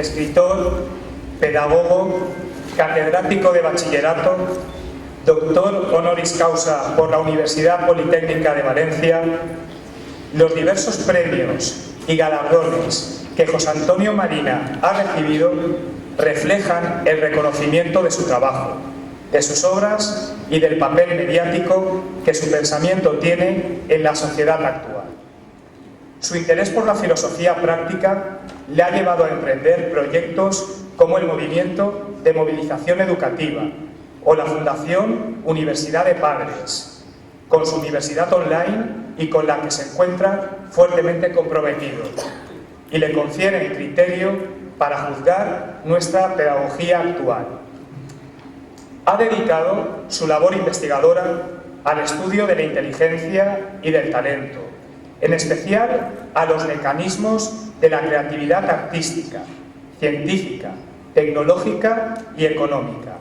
escritor, pedagogo, catedrático de bachillerato, doctor honoris causa por la Universidad Politécnica de Valencia, los diversos premios y galardones que José Antonio Marina ha recibido reflejan el reconocimiento de su trabajo, de sus obras y del papel mediático que su pensamiento tiene en la sociedad actual. Su interés por la filosofía práctica le ha llevado a emprender proyectos como el Movimiento de Movilización Educativa o la Fundación Universidad de Padres, con su universidad online y con la que se encuentra fuertemente comprometido, y le confieren criterio para juzgar nuestra pedagogía actual. Ha dedicado su labor investigadora al estudio de la inteligencia y del talento, en especial a los mecanismos de la creatividad artística, científica, tecnológica y económica.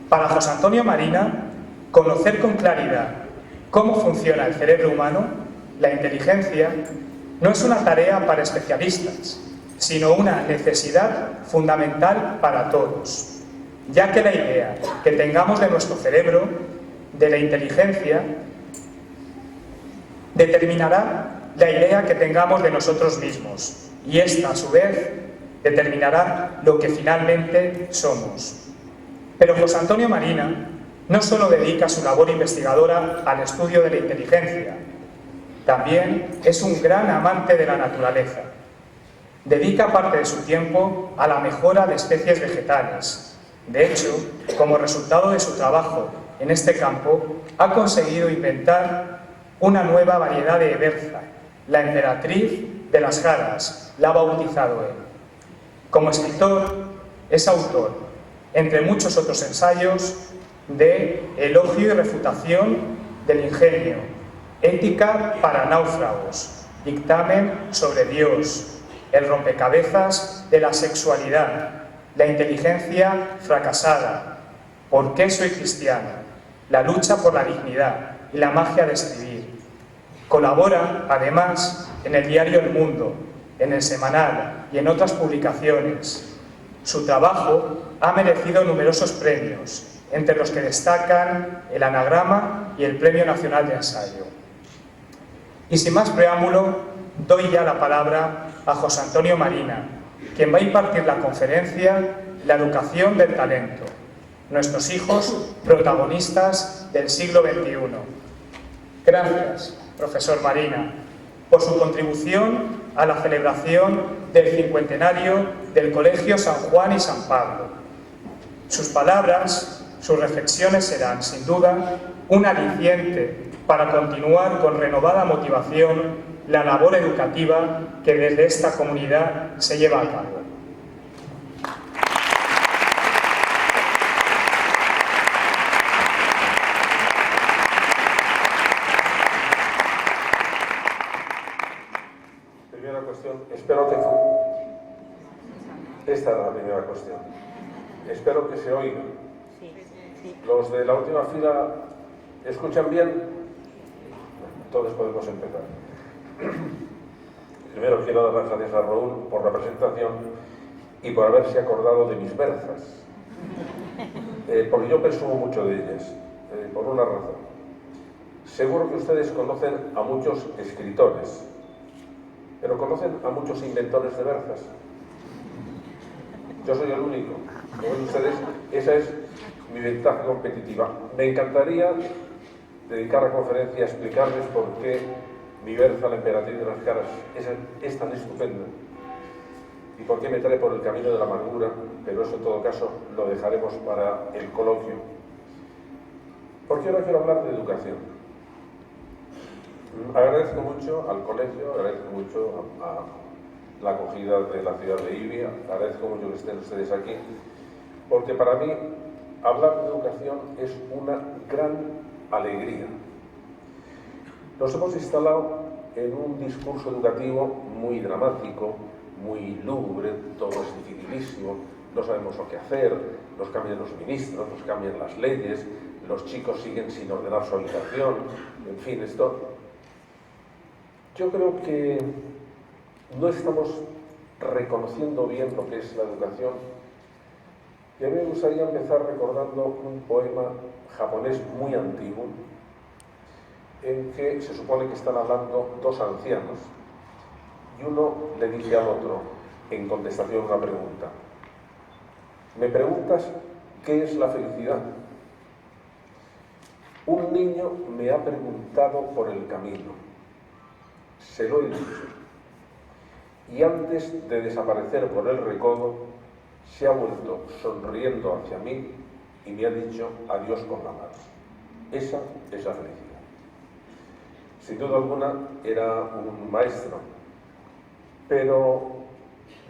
Para José Antonio Marina, conocer con claridad cómo funciona el cerebro humano, la inteligencia, no es una tarea para especialistas, sino una necesidad fundamental para todos, ya que la idea que tengamos de nuestro cerebro, de la inteligencia, determinará la idea que tengamos de nosotros mismos, y esta, a su vez, determinará lo que finalmente somos. Pero José Antonio Marina no solo dedica su labor investigadora al estudio de la inteligencia, también es un gran amante de la naturaleza. Dedica parte de su tiempo a la mejora de especies vegetales. De hecho, como resultado de su trabajo en este campo, ha conseguido inventar una nueva variedad de berza, la emperatriz de las jaras, la ha bautizado él. Como escritor, es autor, entre muchos otros ensayos, de Elogio y refutación del ingenio, Ética para náufragos, Dictamen sobre Dios, El rompecabezas de la sexualidad, La inteligencia fracasada, ¿Por qué soy cristiano?, La lucha por la dignidad y la magia de escribir. Colabora, además, en el diario El Mundo, en El Semanal y en otras publicaciones. Su trabajo ha merecido numerosos premios, entre los que destacan el Anagrama y el Premio Nacional de Ensayo. Y sin más preámbulo, doy ya la palabra a José Antonio Marina, quien va a impartir la conferencia La educación del talento, nuestros hijos protagonistas del siglo XXI. Gracias, profesor Marina, por su contribución a la celebración del cincuentenario del Colegio San Juan y San Pablo. Sus palabras, sus reflexiones serán, sin duda, un aliciente para continuar con renovada motivación la labor educativa que desde esta comunidad se lleva a cabo. Primera cuestión, espero que... Esta es la primera cuestión. Espero que se oiga. Los de la última fila, ¿escuchan bien? Entonces podemos empezar. Primero quiero dar las gracias a Raúl por la presentación y por haberse acordado de mis verzas, porque yo presumo mucho de ellas, por una razón. Seguro que ustedes conocen a muchos escritores, pero ¿conocen a muchos inventores de verzas? Yo soy el único. Como ven ustedes, esa es mi ventaja competitiva. Me encantaría dedicar la conferencia a explicarles por qué mi verza, La emperatriz de las jaras, es tan estupenda y por qué me trae por el camino de la amargura, pero eso en todo caso lo dejaremos para el coloquio. Porque ahora quiero hablar de educación. Agradezco mucho al colegio, agradezco mucho a la acogida de la ciudad de Ibia, agradezco mucho que estén ustedes aquí, porque para mí hablar de educación es una gran alegría. Nos hemos instalado en un discurso educativo muy dramático, muy lúgubre, todo es dificilísimo, no sabemos lo que hacer, nos cambian los ministros, nos cambian las leyes, los chicos siguen sin ordenar su habitación, en fin, esto... Yo creo que no estamos reconociendo bien lo que es la educación. Y a mí me gustaría empezar recordando un poema japonés muy antiguo, en que se supone que están hablando dos ancianos, y uno le dice al otro, en contestación a una pregunta: ¿me preguntas qué es la felicidad? Un niño me ha preguntado por el camino, se lo he dicho, y antes de desaparecer por el recodo, se ha vuelto sonriendo hacia mí y me ha dicho adiós con la mano. Esa es la felicidad. Sin duda alguna era un maestro, pero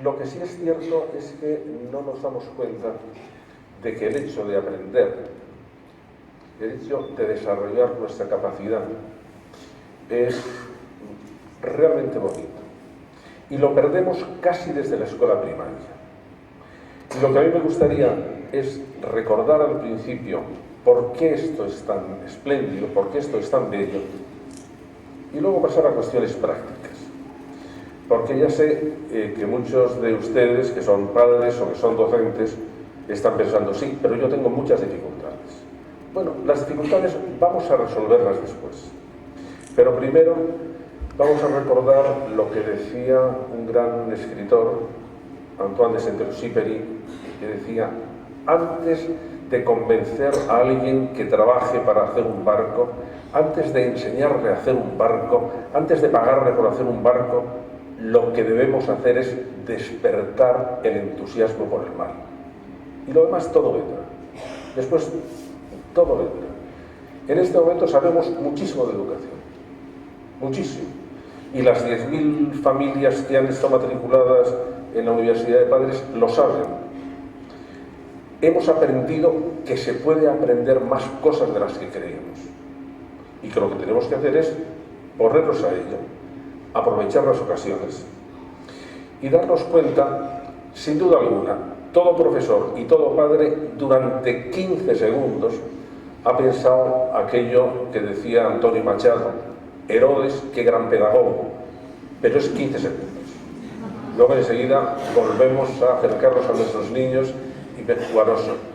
lo que sí es cierto es que no nos damos cuenta de que el hecho de aprender, el hecho de desarrollar nuestra capacidad, es realmente bonito. Y lo perdemos casi desde la escuela primaria. Y lo que a mí me gustaría es recordar al principio por qué esto es tan espléndido, por qué esto es tan bello, y luego pasar a cuestiones prácticas. Porque ya sé que muchos de ustedes, que son padres o que son docentes, están pensando, sí, pero yo tengo muchas dificultades. Bueno, las dificultades vamos a resolverlas después. Pero primero vamos a recordar lo que decía un gran escritor, Antoine de Saint-Exupéry, que decía: antes de convencer a alguien que trabaje para hacer un barco, antes de enseñarle a hacer un barco, antes de pagarle por hacer un barco, lo que debemos hacer es despertar el entusiasmo por el mar. Y lo demás todo vendrá. Después todo vendrá. En este momento sabemos muchísimo de educación. Muchísimo. Y las 10.000 familias que han estado matriculadas en la Universidad de Padres lo saben. Hemos aprendido que se puede aprender más cosas de las que creíamos. Y que lo que tenemos que hacer es ponernos a ello, aprovechar las ocasiones y darnos cuenta, sin duda alguna, todo profesor y todo padre durante 15 segundos ha pensado aquello que decía Antonio Machado: Herodes, qué gran pedagogo, pero es 15 segundos. Luego enseguida volvemos a acercarnos a nuestros niños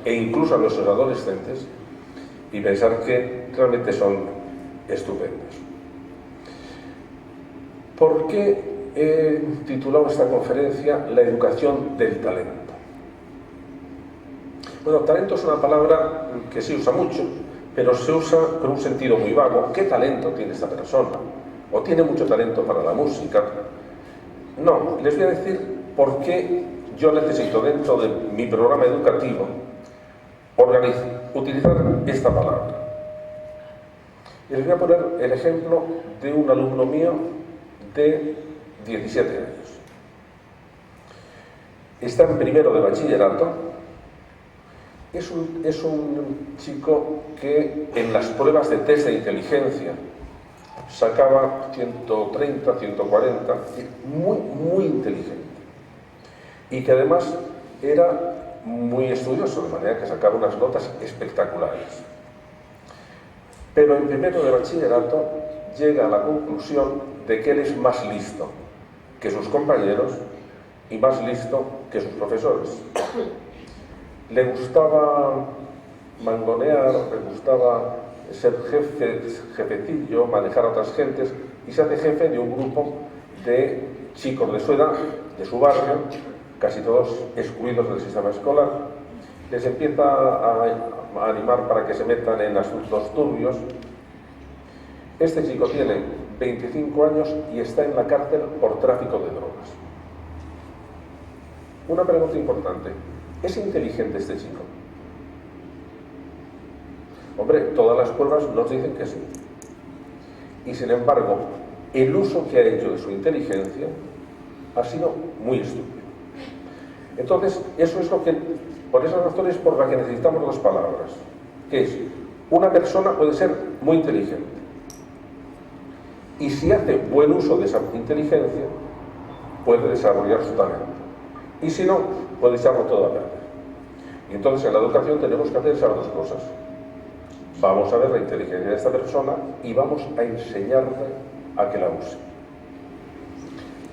e incluso a nuestros adolescentes y pensar que realmente son estupendos. ¿Por qué he titulado esta conferencia La educación del talento? Bueno, talento es una palabra que se usa mucho, pero se usa con un sentido muy vago. ¿Qué talento tiene esta persona? ¿O tiene mucho talento para la música? No, les voy a decir por qué yo necesito dentro de mi programa educativo utilizar esta palabra. Y les voy a poner el ejemplo de un alumno mío de 17 años. Está en primero de bachillerato. Es un chico que en las pruebas de test de inteligencia sacaba 130, 140, muy inteligente. Y que además era muy estudioso, de manera que sacaba unas notas espectaculares. Pero en primero de bachillerato llega a la conclusión de que él es más listo que sus compañeros y más listo que sus profesores. Le gustaba mangonear, le gustaba ser jefecillo, manejar a otras gentes, y se hace jefe de un grupo de chicos de su edad, de su barrio, casi todos excluidos del sistema escolar. Les empieza a animar para que se metan en asuntos turbios. Este chico tiene 25 años y está en la cárcel por tráfico de drogas. Una pregunta importante: ¿es inteligente este chico? Hombre, todas las pruebas nos dicen que sí. Y sin embargo, el uso que ha hecho de su inteligencia ha sido muy estúpido. Entonces, eso es lo que, por esas razones por las que necesitamos dos palabras, que es: una persona puede ser muy inteligente, y si hace buen uso de esa inteligencia, puede desarrollar su talento. Y si no, puede echarlo todo a perder. Y entonces en la educación tenemos que hacer esas dos cosas. Vamos a ver la inteligencia de esta persona y vamos a enseñarle a que la use.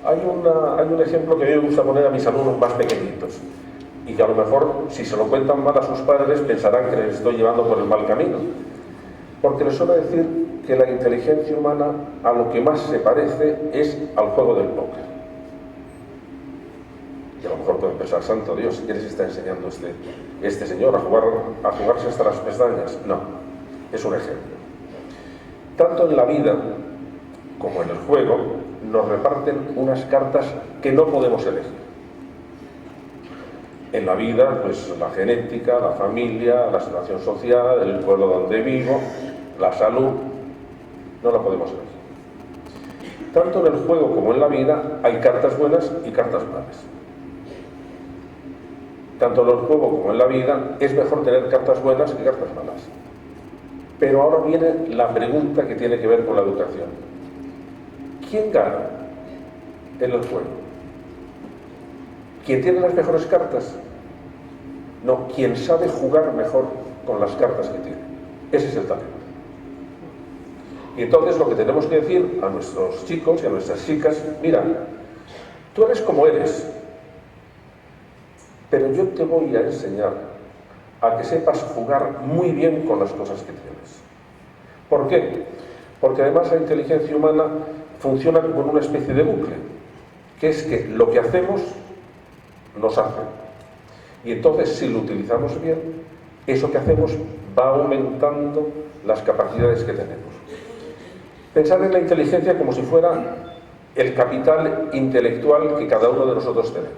Hay un ejemplo que a mí me gusta poner a mis alumnos más pequeñitos y que a lo mejor, si se lo cuentan mal a sus padres, pensarán que les estoy llevando por el mal camino. Porque les suelo decir que la inteligencia humana a lo que más se parece es al juego del póker. Y a lo mejor pueden pensar, santo Dios, ¿qué les está enseñando este señor a jugarse hasta las pestañas? No, es un ejemplo. Tanto en la vida como en el juego nos reparten unas cartas que no podemos elegir. En la vida, pues la genética, la familia, la situación social, el pueblo donde vivo, la salud, no la podemos elegir. Tanto en el juego como en la vida hay cartas buenas y cartas malas. Tanto en el juego como en la vida es mejor tener cartas buenas que cartas malas. Pero ahora viene la pregunta que tiene que ver con la educación. ¿Quién gana en el juego? ¿Quién tiene las mejores cartas? No, quien sabe jugar mejor con las cartas que tiene. Ese es el talento. Y entonces lo que tenemos que decir a nuestros chicos y a nuestras chicas, mira, tú eres como eres, pero yo te voy a enseñar a que sepas jugar muy bien con las cosas que tienes. ¿Por qué? Porque además la inteligencia humana funciona con una especie de bucle, que es que lo que hacemos nos hace. Y entonces, si lo utilizamos bien, eso que hacemos va aumentando las capacidades que tenemos. Pensar en la inteligencia como si fuera el capital intelectual que cada uno de nosotros tenemos.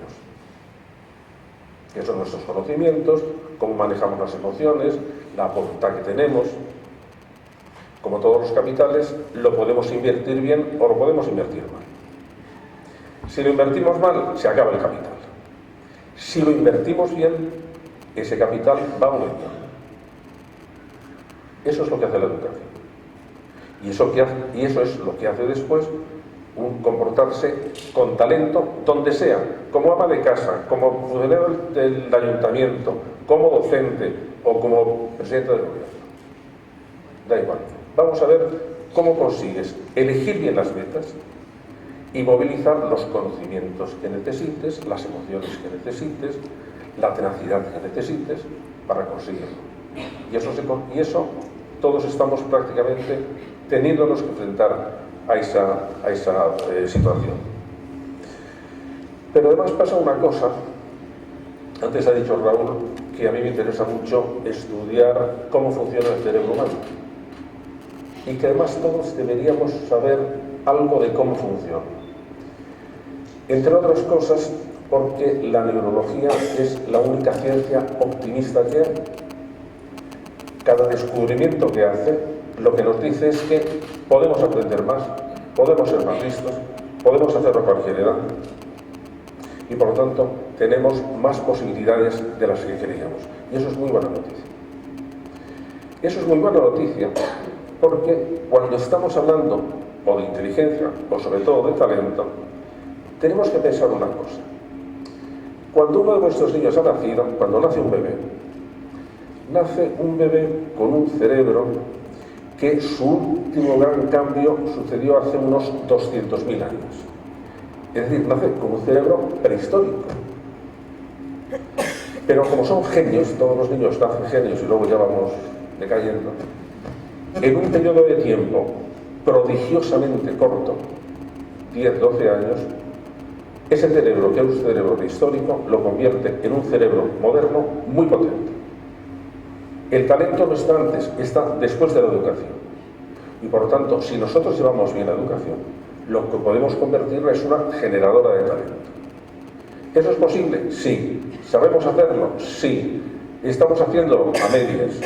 Que son nuestros conocimientos, cómo manejamos las emociones, la voluntad que tenemos. Como todos los capitales, lo podemos invertir bien o lo podemos invertir mal. Si lo invertimos mal, se acaba el capital. Si lo invertimos bien, ese capital va aumentando. Eso es lo que hace la educación. Y eso es lo que hace después un comportarse con talento donde sea, como ama de casa, como funcionario del ayuntamiento, como docente o como presidente del gobierno. Da igual. Vamos a ver cómo consigues elegir bien las metas y movilizar los conocimientos que necesites, las emociones que necesites, la tenacidad que necesites para conseguirlo. Y eso todos estamos prácticamente teniéndonos que enfrentar a esa situación. Pero además pasa una cosa, antes ha dicho Raúl, que a mí me interesa mucho estudiar cómo funciona el cerebro humano. Y que además todos deberíamos saber algo de cómo funciona. Entre otras cosas, porque la neurología es la única ciencia optimista que hay. Cada descubrimiento que hace, lo que nos dice es que podemos aprender más, podemos ser más listos, podemos hacerlo a cualquier edad. Y por lo tanto, tenemos más posibilidades de las que queríamos. Y eso es muy buena noticia. Eso es muy buena noticia, porque cuando estamos hablando o de inteligencia, o sobre todo de talento, tenemos que pensar una cosa. Cuando uno de nuestros niños ha nacido, cuando nace un bebé con un cerebro que su último gran cambio sucedió hace unos 200.000 años. Es decir, nace con un cerebro prehistórico. Pero como son genios, todos los niños nacen genios y luego ya vamos decayendo, en un periodo de tiempo prodigiosamente corto, 10-12 años, ese cerebro, que era un cerebro prehistórico, lo convierte en un cerebro moderno muy potente. El talento no está antes, está después de la educación. Y por lo tanto, si nosotros llevamos bien la educación, lo que podemos convertirla es una generadora de talento. ¿Eso es posible? Sí. ¿Sabemos hacerlo? Sí. ¿Estamos haciéndolo a medias?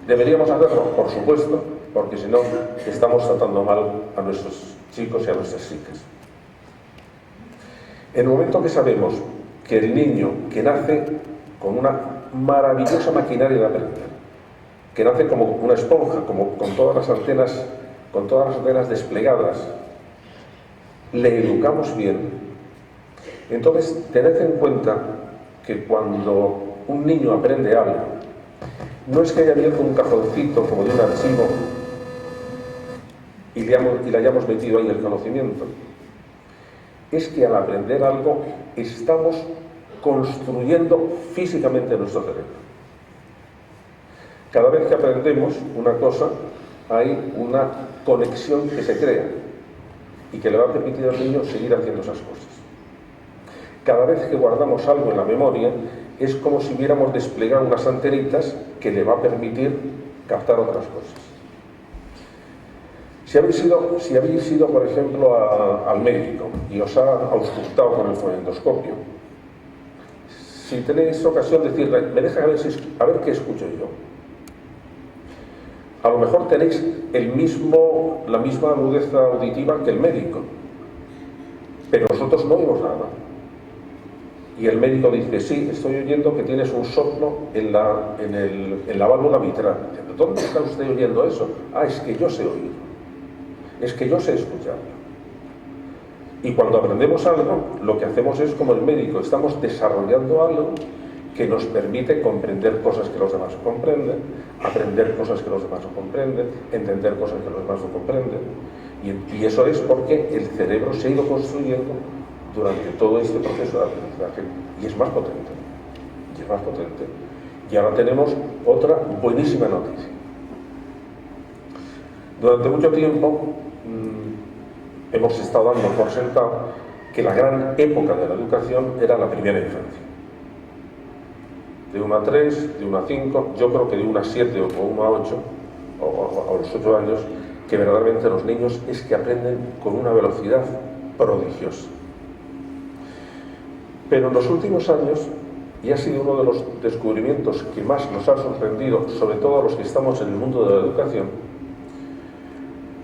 ¿Deberíamos hacerlo? Por supuesto, porque si no, estamos tratando mal a nuestros chicos y a nuestras chicas. En el momento que sabemos que el niño que nace con una maravillosa maquinaria de aprender, que nace como una esponja, como con todas las antenas desplegadas, le educamos bien, entonces tened en cuenta que cuando un niño aprende algo, no es que haya abierto un cajoncito como de un archivo y le hayamos metido ahí el conocimiento. es que al aprender algo estamos construyendo físicamente nuestro cerebro. Cada vez que aprendemos una cosa, hay una conexión que se crea y que le va a permitir al niño seguir haciendo esas cosas. Cada vez que guardamos algo en la memoria, es como si hubiéramos desplegado unas antenitas que le va a permitir captar otras cosas. Si habéis ido, por ejemplo, al médico y os ha auscultado con el fonendoscopio, si tenéis ocasión de decirle, me deja a ver qué escucho yo. A lo mejor tenéis la misma agudeza auditiva que el médico, pero nosotros no oímos nada. Y el médico dice, sí, estoy oyendo que tienes un soplo en la válvula mitral. ¿Dónde está usted oyendo eso? Ah, es que yo sé oírlo. Es que yo sé escucharlo. Y cuando aprendemos algo, lo que hacemos es como el médico, estamos desarrollando algo que nos permite comprender cosas que los demás no comprenden, aprender cosas que los demás no comprenden, entender cosas que los demás no comprenden. Y eso es porque el cerebro se ha ido construyendo durante todo este proceso de aprendizaje y es más potente. Y ahora tenemos otra buenísima noticia. Durante mucho tiempo hemos estado dando por sentado que la gran época de la educación era la primera infancia. De 1 a 3, de 1 a 5, yo creo que de 1 a 7 o 1 a 8, o a los 8 años, que verdaderamente los niños es que aprenden con una velocidad prodigiosa. Pero en los últimos años, y ha sido uno de los descubrimientos que más nos ha sorprendido, sobre todo a los que estamos en el mundo de la educación,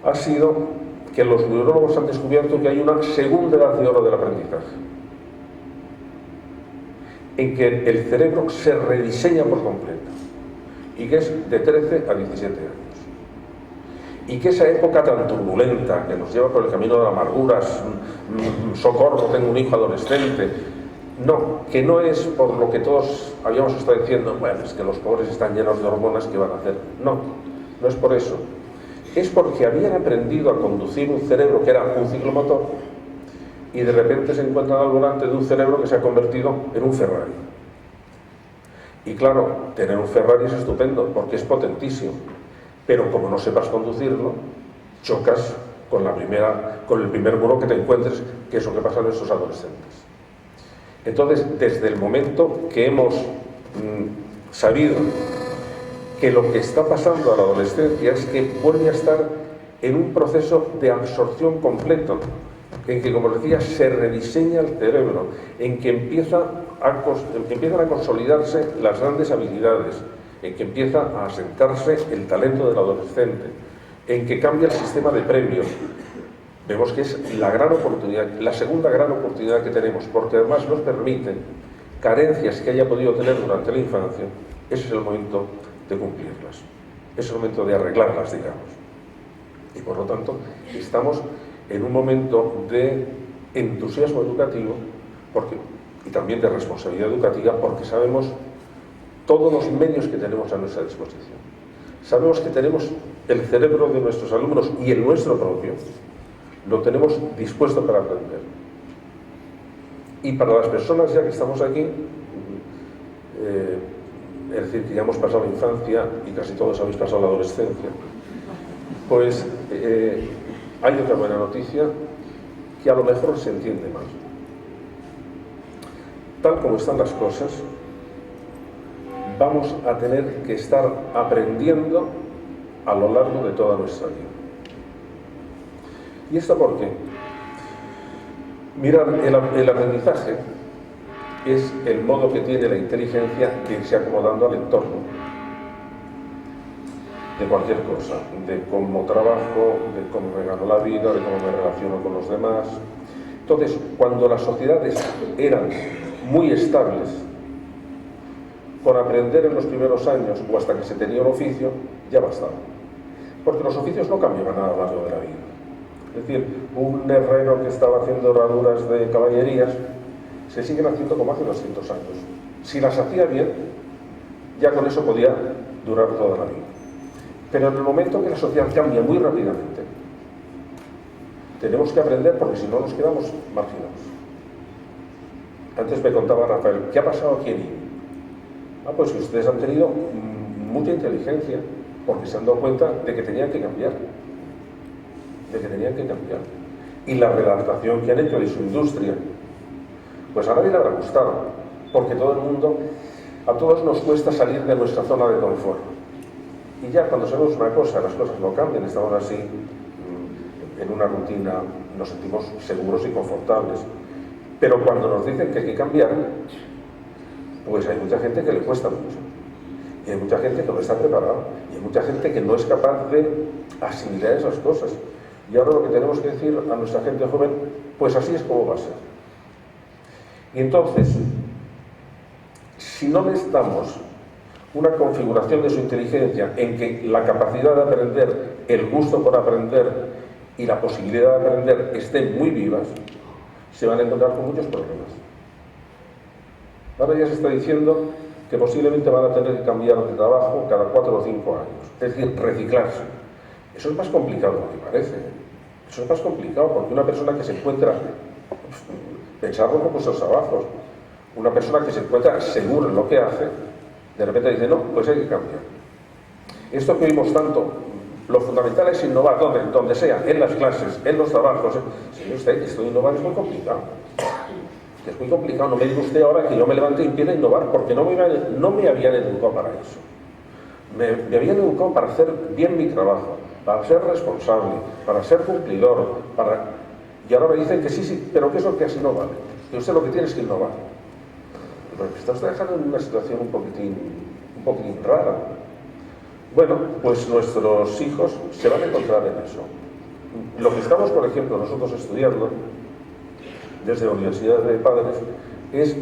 ha sido que los neurólogos han descubierto que hay una segunda edad de oro del aprendizaje, en que el cerebro se rediseña por completo, y que es de 13 a 17 años. Y que esa época tan turbulenta, que nos lleva por el camino de la amargura, socorro, tengo un hijo adolescente, que no es por lo que todos habíamos estado diciendo, bueno, es que los pobres están llenos de hormonas, ¿qué van a hacer? No es por eso. Es porque habían aprendido a conducir un cerebro que era un ciclomotor y de repente se encuentran al volante de un cerebro que se ha convertido en un Ferrari. Y claro, tener un Ferrari es estupendo porque es potentísimo, pero como no sepas conducirlo, chocas con el primer muro que te encuentres, que es lo que pasa en estos adolescentes. Entonces, desde el momento que hemos sabido que lo que está pasando a la adolescencia es que vuelve a estar en un proceso de absorción completo, en que, como decía, se rediseña el cerebro, en que empiezan a consolidarse las grandes habilidades, en que empieza a asentarse el talento del adolescente, en que cambia el sistema de premios. Vemos que es la gran oportunidad, la segunda gran oportunidad que tenemos, porque además nos permite carencias que haya podido tener durante la infancia. Ese es el momento de cumplirlas, es el momento de arreglarlas, digamos. Y por lo tanto, estamos en un momento de entusiasmo educativo y también de responsabilidad educativa, porque sabemos todos los medios que tenemos a nuestra disposición. Sabemos que tenemos el cerebro de nuestros alumnos y el nuestro propio, lo tenemos dispuesto para aprender. Y para las personas ya que estamos aquí, es decir, que ya hemos pasado la infancia y casi todos habéis pasado la adolescencia, pues hay otra buena noticia que a lo mejor se entiende mal. Tal como están las cosas, vamos a tener que estar aprendiendo a lo largo de toda nuestra vida. ¿Y esto por qué? Mirad, el aprendizaje es el modo que tiene la inteligencia de irse acomodando al entorno de cualquier cosa, de cómo trabajo, de cómo me gano la vida, de cómo me relaciono con los demás. Entonces, cuando las sociedades eran muy estables, con aprender en los primeros años o hasta que se tenía un oficio, ya bastaba. Porque los oficios no cambiaban nada a lo largo de la vida. Es decir, un herrero que estaba haciendo herraduras de caballerías se siguen haciendo como hace 200 años. Si las hacía bien, ya con eso podía durar toda la vida. Pero en el momento que la sociedad cambia muy rápidamente, Tenemos que aprender porque si no nos quedamos marginados. Antes me contaba Rafael, ¿qué ha pasado aquí en IBI? Pues que ustedes han tenido mucha inteligencia porque se han dado cuenta de que tenían que cambiar. Y la redactación que han hecho de su industria, pues a nadie le habrá gustado, porque a todos nos cuesta salir de nuestra zona de confort. Y ya cuando sabemos una cosa, las cosas no cambian, estamos así en una rutina, nos sentimos seguros y confortables. Pero cuando nos dicen que hay que cambiar, pues hay mucha gente que le cuesta mucho. Y hay mucha gente que no está preparada. Y hay mucha gente que no es capaz de asimilar esas cosas. Y ahora lo que tenemos que decir a nuestra gente joven, pues así es como va a ser. Y entonces, si no les damos una configuración de su inteligencia en que la capacidad de aprender, el gusto por aprender y la posibilidad de aprender estén muy vivas, se van a encontrar con muchos problemas. Ahora ya se está diciendo que posiblemente van a tener que cambiar de trabajo cada 4 o 5 años, es decir, reciclarse. Eso es más complicado de lo que parece. Eso es más complicado porque una persona que se encuentra, pensarlo con vuestros trabajos, una persona que se encuentra segura en lo que hace, de repente dice, no, pues hay que cambiar. Esto que oímos tanto, lo fundamental es innovar donde sea, en las clases, en los trabajos. Señor usted, esto de innovar es muy complicado. Es muy complicado, no me diga usted ahora que yo me levante y empiece a innovar, porque no me habían educado para eso. Me habían educado para hacer bien mi trabajo, para ser responsable, para ser cumplidor, y ahora me dicen que sí, pero que eso que así no vale. Y usted lo que tiene es que innovar. Pero está usted dejando en una situación un poquitín rara. Bueno, pues nuestros hijos se van a encontrar en eso. Lo que estamos, por ejemplo, nosotros estudiando desde la Universidad de Padres es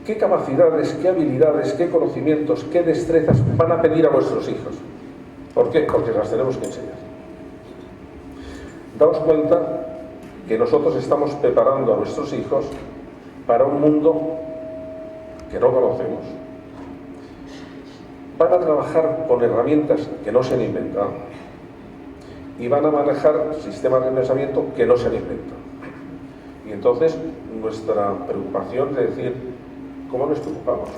qué capacidades, qué habilidades, qué conocimientos, qué destrezas van a pedir a vuestros hijos. ¿Por qué? Porque las tenemos que enseñar. Daos cuenta que nosotros estamos preparando a nuestros hijos para un mundo que no conocemos. Van a trabajar con herramientas que no se han inventado y van a manejar sistemas de pensamiento que no se han inventado. Y entonces nuestra preocupación es decir, ¿cómo nos preocupamos?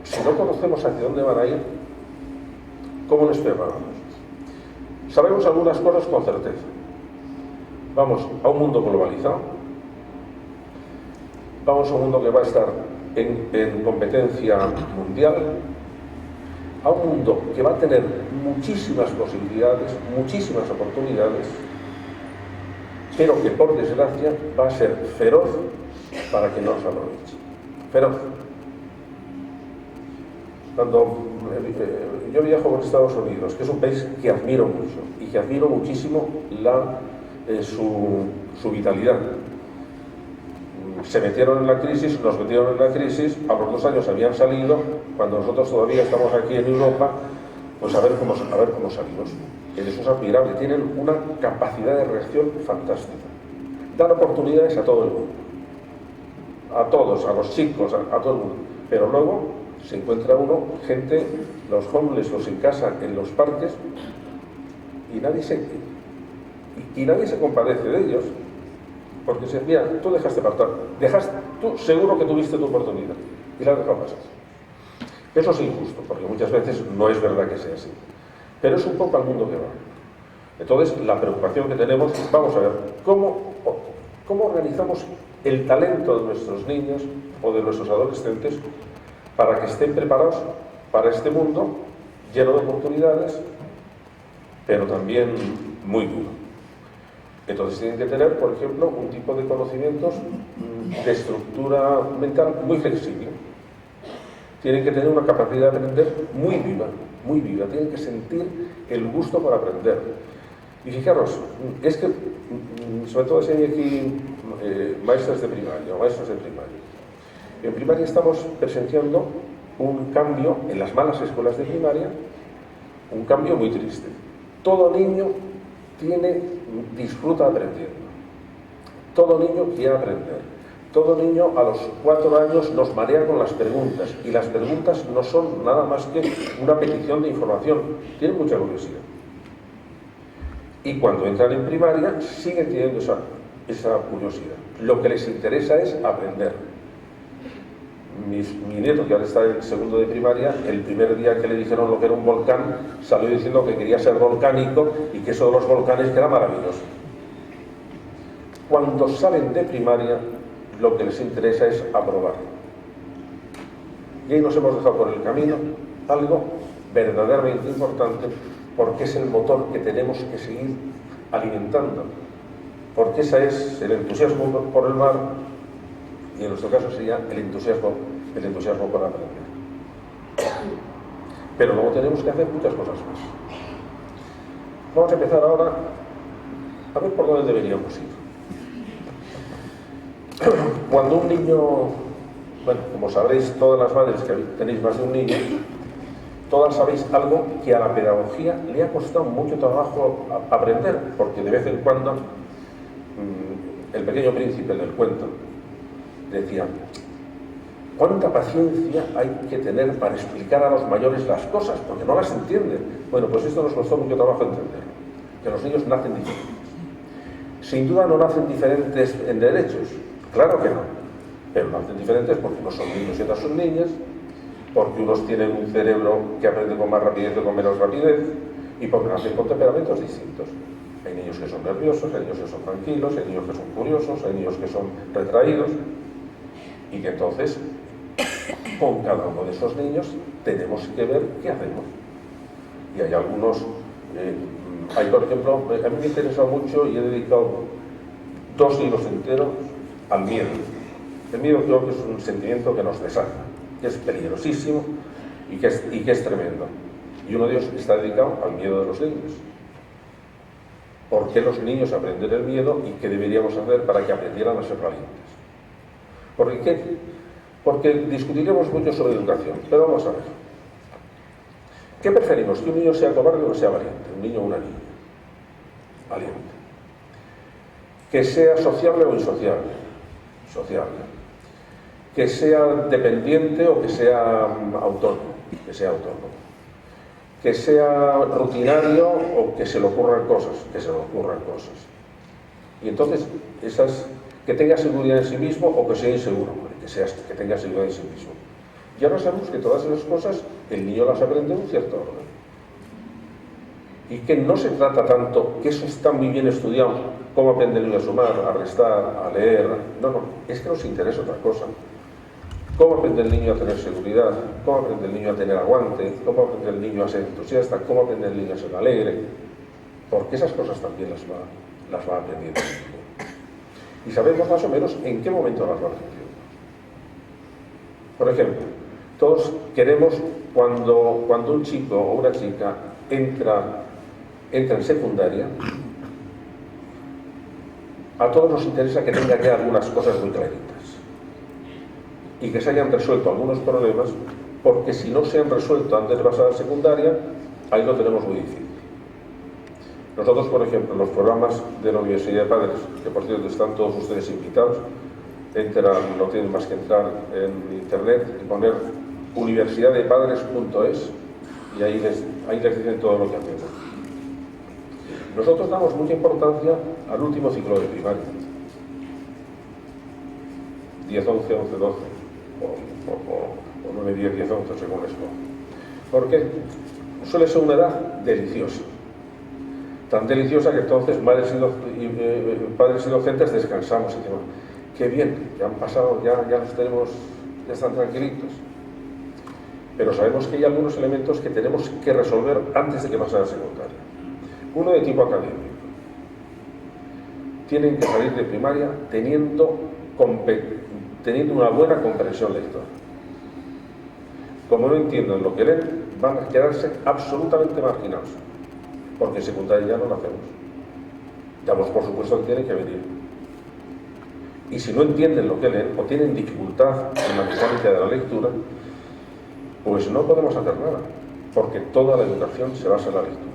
Si no conocemos hacia dónde van a ir, ¿cómo nos preparamos? Sabemos algunas cosas con certeza. Vamos a un mundo globalizado, vamos a un mundo que va a estar en competencia mundial, a un mundo que va a tener muchísimas posibilidades, muchísimas oportunidades, pero que por desgracia va a ser feroz para que no se aproveche. Feroz. Cuando yo viajo por Estados Unidos, que es un país que admiro mucho y que admiro muchísimo su vitalidad. Se metieron en la crisis, nos metieron en la crisis, a los 2 años habían salido, cuando nosotros todavía estamos aquí en Europa, pues a ver cómo salimos. Eso es admirable, tienen una capacidad de reacción fantástica. Dan oportunidades a todo el mundo, a todos, a los chicos, a todo el mundo, pero luego se encuentra uno, gente, los homeless, los sin casa, en los parques, y nadie se compadece de ellos. Porque mira, tú dejaste pasar, tú seguro que tuviste tu oportunidad y la has dejado pasar. Eso es injusto, porque muchas veces no es verdad que sea así. Pero es un poco al mundo que va. Entonces, la preocupación que tenemos, vamos a ver, ¿cómo organizamos el talento de nuestros niños o de nuestros adolescentes para que estén preparados para este mundo lleno de oportunidades, pero también muy duro? Entonces tienen que tener, por ejemplo, un tipo de conocimientos de estructura mental muy flexible. Tienen que tener una capacidad de aprender muy viva. Tienen que sentir el gusto por aprender. Y fijaros, es que, sobre todo si hay aquí maestros de primaria o maestros de primaria. En primaria estamos presenciando un cambio en las malas escuelas de primaria, un cambio muy triste. Todo niño disfruta aprendiendo. Todo niño quiere aprender. Todo niño a los 4 años nos marea con las preguntas, y las preguntas no son nada más que una petición de información. Tienen mucha curiosidad. Y cuando entran en primaria siguen teniendo esa curiosidad. Lo que les interesa es aprender. Mi nieto, que ahora está en segundo de primaria, el primer día que le dijeron lo que era un volcán, salió diciendo que quería ser volcánico y que eso de los volcanes que era maravilloso. Cuando salen de primaria, lo que les interesa es aprobar. Y ahí nos hemos dejado por el camino algo verdaderamente importante, porque es el motor que tenemos que seguir alimentando. Porque ese es el entusiasmo por el mar, y en nuestro caso sería el entusiasmo por aprender. Pero luego tenemos que hacer muchas cosas más. Vamos a empezar ahora a ver por dónde deberíamos ir. Cuando un niño, bueno, como sabréis todas las madres que tenéis más de un niño, todas sabéis algo que a la pedagogía le ha costado mucho trabajo aprender, porque de vez en cuando el pequeño príncipe del cuento decía: ¿cuánta paciencia hay que tener para explicar a los mayores las cosas? Porque no las entienden. Bueno, pues esto nos costó mucho trabajo entender, que los niños nacen diferentes. Sin duda no nacen diferentes en derechos, claro que no, pero nacen diferentes porque unos son niños y otras son niñas, porque unos tienen un cerebro que aprende con más rapidez o con menos rapidez, y porque nacen con temperamentos distintos. Hay niños que son nerviosos, hay niños que son tranquilos, hay niños que son curiosos, hay niños que son retraídos, y que entonces, con cada uno de esos niños, tenemos que ver qué hacemos. Y hay algunos, por ejemplo, a mí me interesa mucho y he dedicado 2 libros enteros al miedo. El miedo creo que es un sentimiento que nos desata, que es peligrosísimo y que es tremendo. Y uno de ellos está dedicado al miedo de los niños. ¿Por qué los niños aprenden el miedo y qué deberíamos hacer para que aprendieran a ser valientes? Porque discutiremos mucho sobre educación, pero vamos a ver. ¿Qué preferimos? ¿Que un niño sea cobarde o que sea valiente? Un niño o una niña. Valiente. ¿Que sea sociable o insociable? Sociable. ¿Que sea dependiente o que sea autónomo? Que sea autónomo. ¿Que sea rutinario o que se le ocurran cosas? Que se le ocurran cosas. Y entonces, que tenga seguridad en sí mismo o que sea inseguro, que tenga seguridad en sí mismo. Ya no sabemos que todas esas cosas el niño las aprende en un cierto orden. Y que no se trata tanto, que eso está muy bien estudiado, cómo aprende el niño a sumar, a restar, a leer. No, es que nos interesa otra cosa. ¿Cómo aprende el niño a tener seguridad? ¿Cómo aprende el niño a tener aguante? ¿Cómo aprende el niño a ser entusiasta? ¿Cómo aprende el niño a ser alegre? Porque esas cosas también las va aprendiendo el niño. Y sabemos más o menos en qué momento las va aprendiendo. Por ejemplo, todos queremos, cuando un chico o una chica entra en secundaria, a todos nos interesa que tenga ya algunas cosas muy claritas y que se hayan resuelto algunos problemas, porque si no se han resuelto antes de pasar a la secundaria, ahí lo tenemos muy difícil. Nosotros, por ejemplo, en los programas de la Universidad de Padres, que por cierto están todos ustedes invitados, no tienen más que entrar en internet y poner universidadepadres.es y ahí les dicen todo lo que hacemos. Nosotros damos mucha importancia al último ciclo de primaria, 10, 11, 11, 12, o 9, 10, 10, 11, según esto. ¿Por qué? Suele ser una edad deliciosa. Tan deliciosa que entonces padres y docentes descansamos y decimos: qué bien, ya han pasado, ya los tenemos, ya están tranquilitos. Pero sabemos que hay algunos elementos que tenemos que resolver antes de que pase a la secundaria. Uno de tipo académico. Tienen que salir de primaria teniendo una buena comprensión lectora. Como no entiendan lo que leen, van a quedarse absolutamente marginados, porque en secundaria ya no lo hacemos. Damos por supuesto que tienen que venir. Y si no entienden lo que leen o tienen dificultad en la mecánica de la lectura, pues no podemos hacer nada, porque toda la educación se basa en la lectura.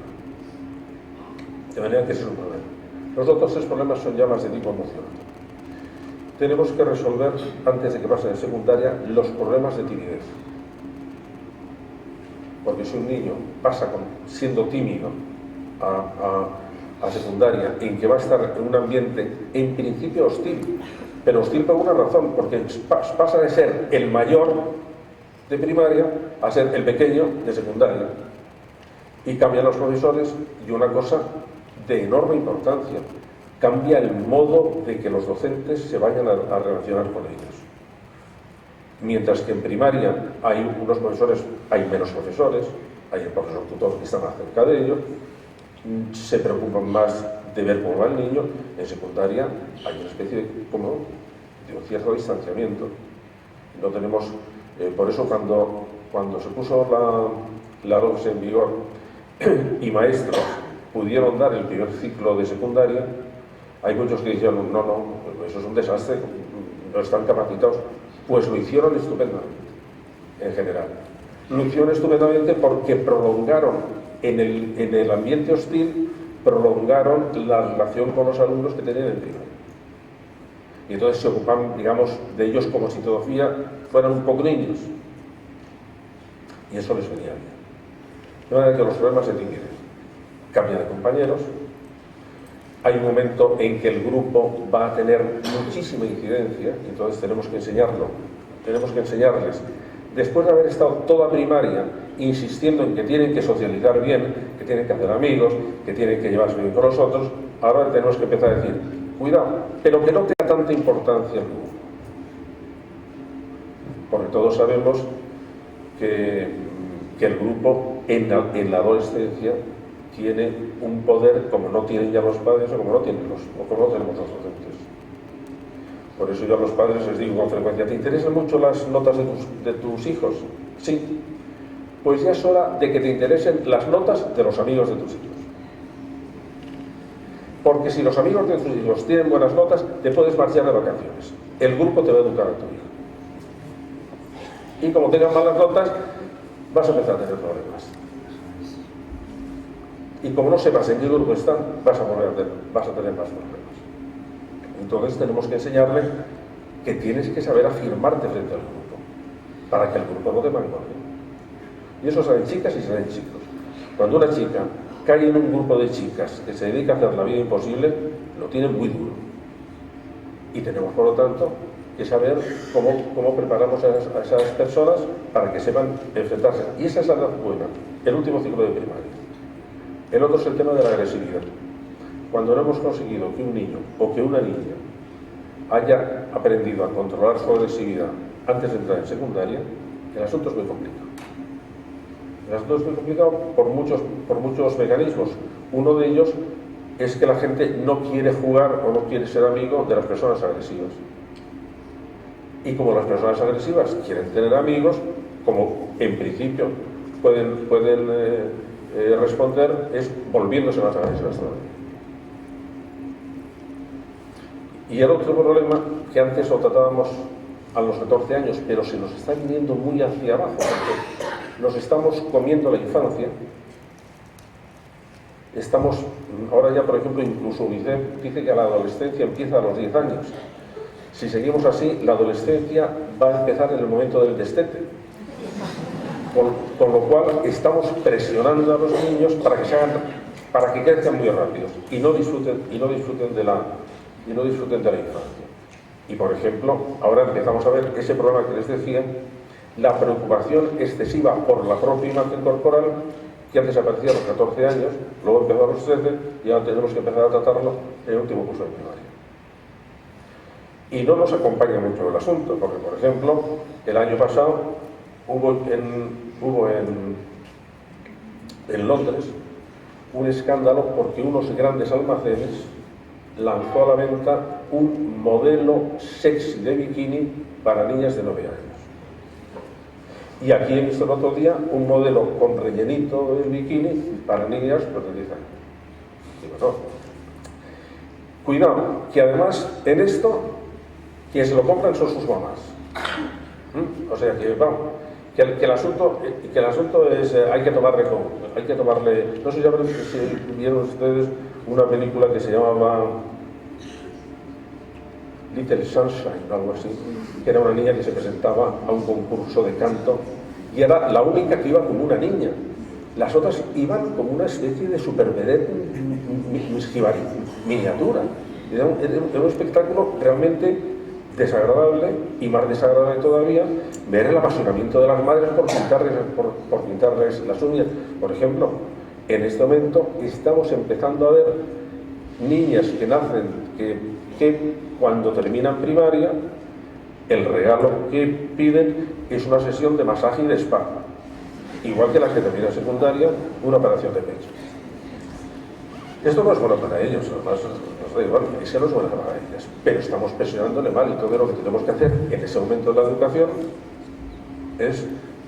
De manera que ese es un problema. Los otros 3 problemas son ya más de tipo emocional. Tenemos que resolver, antes de que pasen en secundaria, los problemas de timidez. Porque si un niño pasa siendo tímido a a secundaria en que va a estar en un ambiente en principio hostil, pero hostil por una razón, porque pasa de ser el mayor de primaria a ser el pequeño de secundaria, y cambian los profesores, y una cosa de enorme importancia, cambia el modo de que los docentes se vayan a relacionar con ellos. Mientras que en primaria hay unos profesores, hay menos profesores, hay el profesor tutor que está más cerca de ellos, se preocupan más de ver cómo va el niño. En secundaria hay una especie de un cierto distanciamiento. No tenemos, por eso cuando se puso la LOMSE en vigor y maestros pudieron dar el primer ciclo de secundaria, hay muchos que dijeron, no, eso es un desastre, no están capacitados. Pues lo hicieron estupendamente, en general. Lo hicieron estupendamente porque prolongaron, en el ambiente hostil, prolongaron la relación con los alumnos que tenían en primaria. Y entonces se ocupan, digamos, de ellos como si todavía fueran un poco niños. Y eso les venía bien. De manera que los problemas se dividen. Cambia de compañeros. Hay un momento en que el grupo va a tener muchísima incidencia, y entonces tenemos que enseñarlo. Tenemos que enseñarles, después de haber estado toda primaria insistiendo en que tienen que socializar bien, que tienen que hacer amigos, que tienen que llevarse bien con los otros, ahora tenemos que empezar a decir, cuidado, pero que no tenga tanta importancia el grupo. Porque todos sabemos que el grupo en la adolescencia tiene un poder como no tienen ya los padres o como no tenemos los docentes. Por eso yo a los padres les digo con frecuencia, ¿te interesan mucho las notas de tus hijos? Sí. Pues ya es hora de que te interesen las notas de los amigos de tus hijos. Porque si los amigos de tus hijos tienen buenas notas, te puedes marchar de vacaciones. El grupo te va a educar a tu hijo. Y como tengan malas notas, vas a empezar a tener problemas. Y como no sepas en qué grupo están, vas a tener más problemas. Entonces tenemos que enseñarle que tienes que saber afirmarte frente al grupo, para que el grupo no te mangone. Y eso salen chicas y salen chicos. Cuando una chica cae en un grupo de chicas que se dedica a hacer la vida imposible, lo tiene muy duro. Y tenemos, por lo tanto, que saber cómo preparamos a esas personas para que sepan enfrentarse. Y esa es la edad buena, el último ciclo de primaria. El otro es el tema de la agresividad. Cuando no hemos conseguido que un niño o que una niña haya aprendido a controlar su agresividad antes de entrar en secundaria, el asunto es muy complicado. El asunto es muy complicado por muchos mecanismos. Uno de ellos es que la gente no quiere jugar o no quiere ser amigo de las personas agresivas. Y como las personas agresivas quieren tener amigos, como en principio pueden responder, es volviéndose más agresivas todavía. Y el otro problema, que antes lo tratábamos a los 14 años, pero se nos está viniendo muy hacia abajo, porque nos estamos comiendo la infancia. Ahora ya, por ejemplo, incluso UNICEF dice que la adolescencia empieza a los 10 años. Si seguimos así, la adolescencia va a empezar en el momento del destete. Con lo cual estamos presionando a los niños para que crezcan muy rápido y no disfruten de la infancia. Y por ejemplo, ahora empezamos a ver ese problema que les decía, la preocupación excesiva por la propia imagen corporal, que antes aparecía a los 14 años, luego empezó a los 13 y ahora tenemos que empezar a tratarlo en el último curso de primaria. Y no nos acompaña mucho el asunto, porque por ejemplo, el año pasado hubo en Londres un escándalo porque unos grandes almacenes lanzó a la venta un modelo sexy de bikini para niñas de 9 años. Y aquí he visto el otro día un modelo con rellenito de bikini para niñas de 10 años. Digo, no. Cuidado, que además en esto quienes lo compran son sus mamás. O sea que, vamos, que el asunto es, hay que tomarle, no sé si vieron ustedes una película que se llamaba Little Sunshine, algo así, que era una niña que se presentaba a un concurso de canto y era la única que iba como una niña. Las otras iban como una especie de super vedette miniatura. Era un espectáculo realmente desagradable, y más desagradable todavía ver el apasionamiento de las madres por pintarles las uñas. Por ejemplo, en este momento estamos empezando a ver niñas que nacen, que cuando terminan primaria, el regalo que piden es una sesión de masaje y de spa, igual que las que terminan secundaria, una operación de pecho. Esto no es bueno para ellos, además nos da igual, es que no es bueno para ellas, pero estamos presionándole mal, y todo lo que tenemos que hacer en ese momento de la educación es,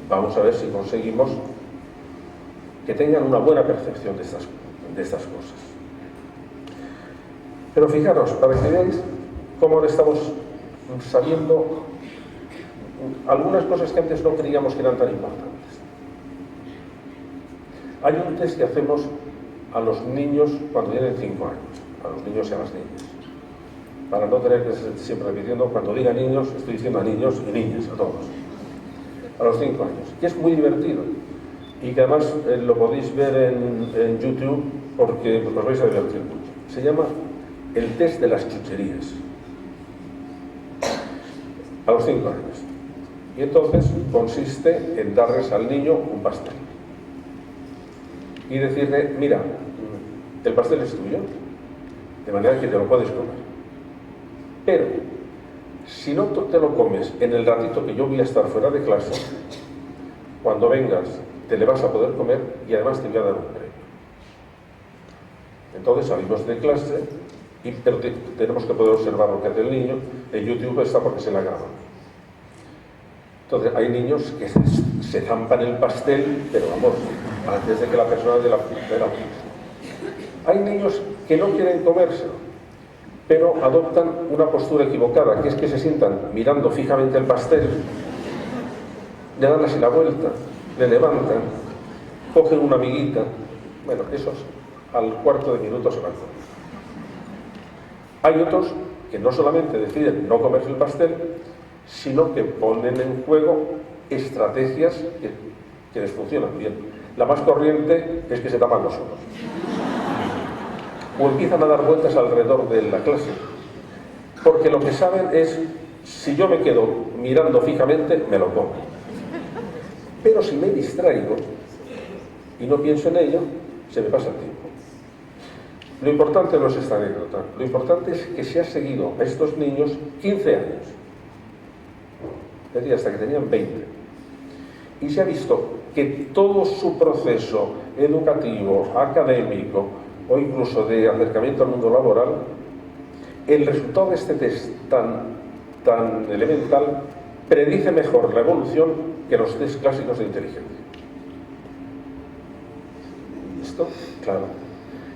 vamos a ver si conseguimos que tengan una buena percepción de estas cosas. Pero fijaros, para que veáis cómo le estamos sabiendo algunas cosas que antes no creíamos que eran tan importantes. Hay un test que hacemos a los niños cuando tienen 5 años, a los niños y a las niñas. Para no tener que ser siempre repitiendo, cuando diga niños, estoy diciendo a niños y niñas, a todos. A los 5 años. Y es muy divertido. Y que además lo podéis ver en YouTube porque os vais a divertir mucho. Se llama el test de las chucherías. A los 5 años. Y entonces consiste en darles al niño un pastel. Y decirle, mira, el pastel es tuyo, de manera que te lo puedes comer. Pero, si no te lo comes en el ratito que yo voy a estar fuera de clase, cuando vengas te le vas a poder comer y además te voy a dar un premio. Entonces salimos de clase, pero tenemos que poder observar lo que hace el niño. En YouTube está porque se la graban. Entonces hay niños que se zampan el pastel, pero vamos, antes de que la persona de la Hay niños que no quieren comérselo, pero adoptan una postura equivocada, que es que se sientan mirando fijamente el pastel, le dan así la vuelta, le levantan, cogen una amiguita. Bueno, esos al cuarto de minuto se van a comer. Hay otros que no solamente deciden no comerse el pastel, sino que ponen en juego estrategias que les funcionan bien. La más corriente es que se tapan los ojos. O empiezan a dar vueltas alrededor de la clase. Porque lo que saben es, si yo me quedo mirando fijamente, me lo como. Pero si me distraigo y no pienso en ello, se me pasa el tiempo. Lo importante no es esta anécdota. Lo importante es que se ha seguido a estos niños 15 años. Es decir, hasta que tenían 20. Y se ha visto que todo su proceso educativo, académico o incluso de acercamiento al mundo laboral, el resultado de este test tan elemental predice mejor la evolución que los test clásicos de inteligencia. Y esto, claro,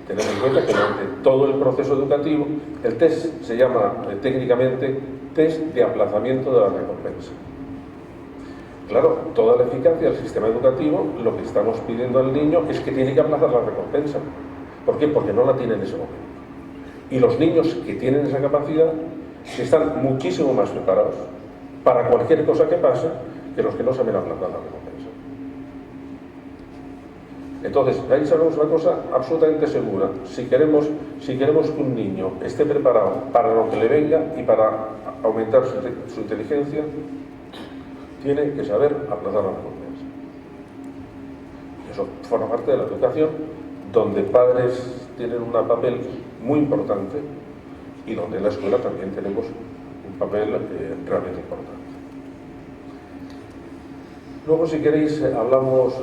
tened en cuenta que durante todo el proceso educativo, el test se llama técnicamente test de aplazamiento de la recompensa. Claro, toda la eficacia del sistema educativo, lo que estamos pidiendo al niño es que tiene que aplazar la recompensa. ¿Por qué? Porque no la tiene en ese momento. Y los niños que tienen esa capacidad están muchísimo más preparados para cualquier cosa que pase que los que no saben aplazar la recompensa. Entonces, ahí sabemos una cosa absolutamente segura. Si queremos que un niño esté preparado para lo que le venga y para aumentar su inteligencia, tiene que saber aplazar la recompensa. Y eso forma parte de la educación, donde padres tienen un papel muy importante y donde en la escuela también tenemos un papel realmente importante. Luego, si queréis, hablamos,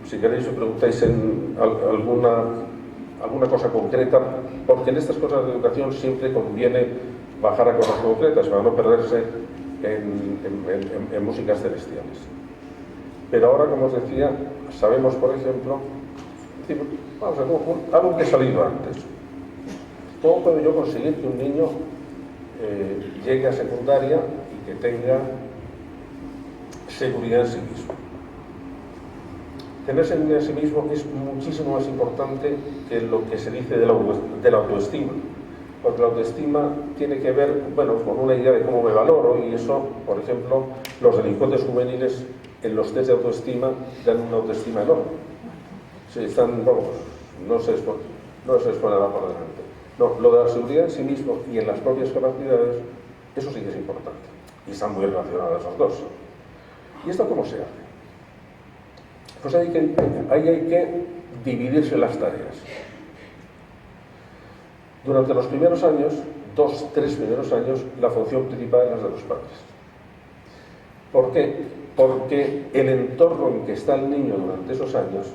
si queréis, me preguntáis en alguna cosa concreta, porque en estas cosas de educación siempre conviene bajar a cosas concretas para no perderse en músicas celestiales. Pero ahora, como os decía, sabemos, por ejemplo, vamos a ver, algo que ha salido antes. ¿Cómo puedo yo conseguir que un niño llegue a secundaria y que tenga seguridad en sí mismo? Tener seguridad en sí mismo es muchísimo más importante que lo que se dice de la autoestima. Porque la autoestima tiene que ver, bueno, con una idea de cómo me valoro, y eso, por ejemplo, los delincuentes juveniles en los test de autoestima dan una autoestima enorme. Sí, están, vamos, no sé, no se les ponerá por delante. No, lo de la seguridad en sí mismo y en las propias capacidades, eso sí que es importante. Y están muy relacionadas los dos. ¿Y esto cómo se hace? Pues ahí hay que dividirse las tareas. Durante los primeros años, 2, 3 primeros años, la función principal es de los padres. ¿Por qué? Porque el entorno en que está el niño durante esos años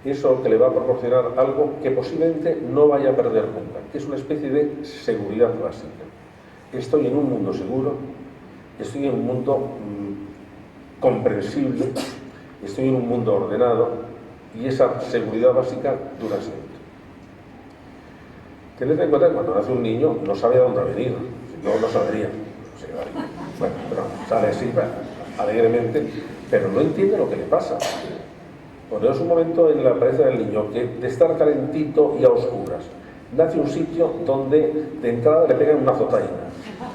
es lo que le va a proporcionar algo que posiblemente no vaya a perder nunca, que es una especie de seguridad básica. Estoy en un mundo seguro, estoy en un mundo comprensible, estoy en un mundo ordenado y esa seguridad básica dura siempre. Tened en cuenta que cuando nace un niño no sabe a dónde ha venido, si no, no saldría. Bueno, pero sale así, alegremente, pero no entiende lo que le pasa. Poneros un momento en la cabeza del niño que de estar calentito y a oscuras, nace un sitio donde de entrada le pegan una azotaina,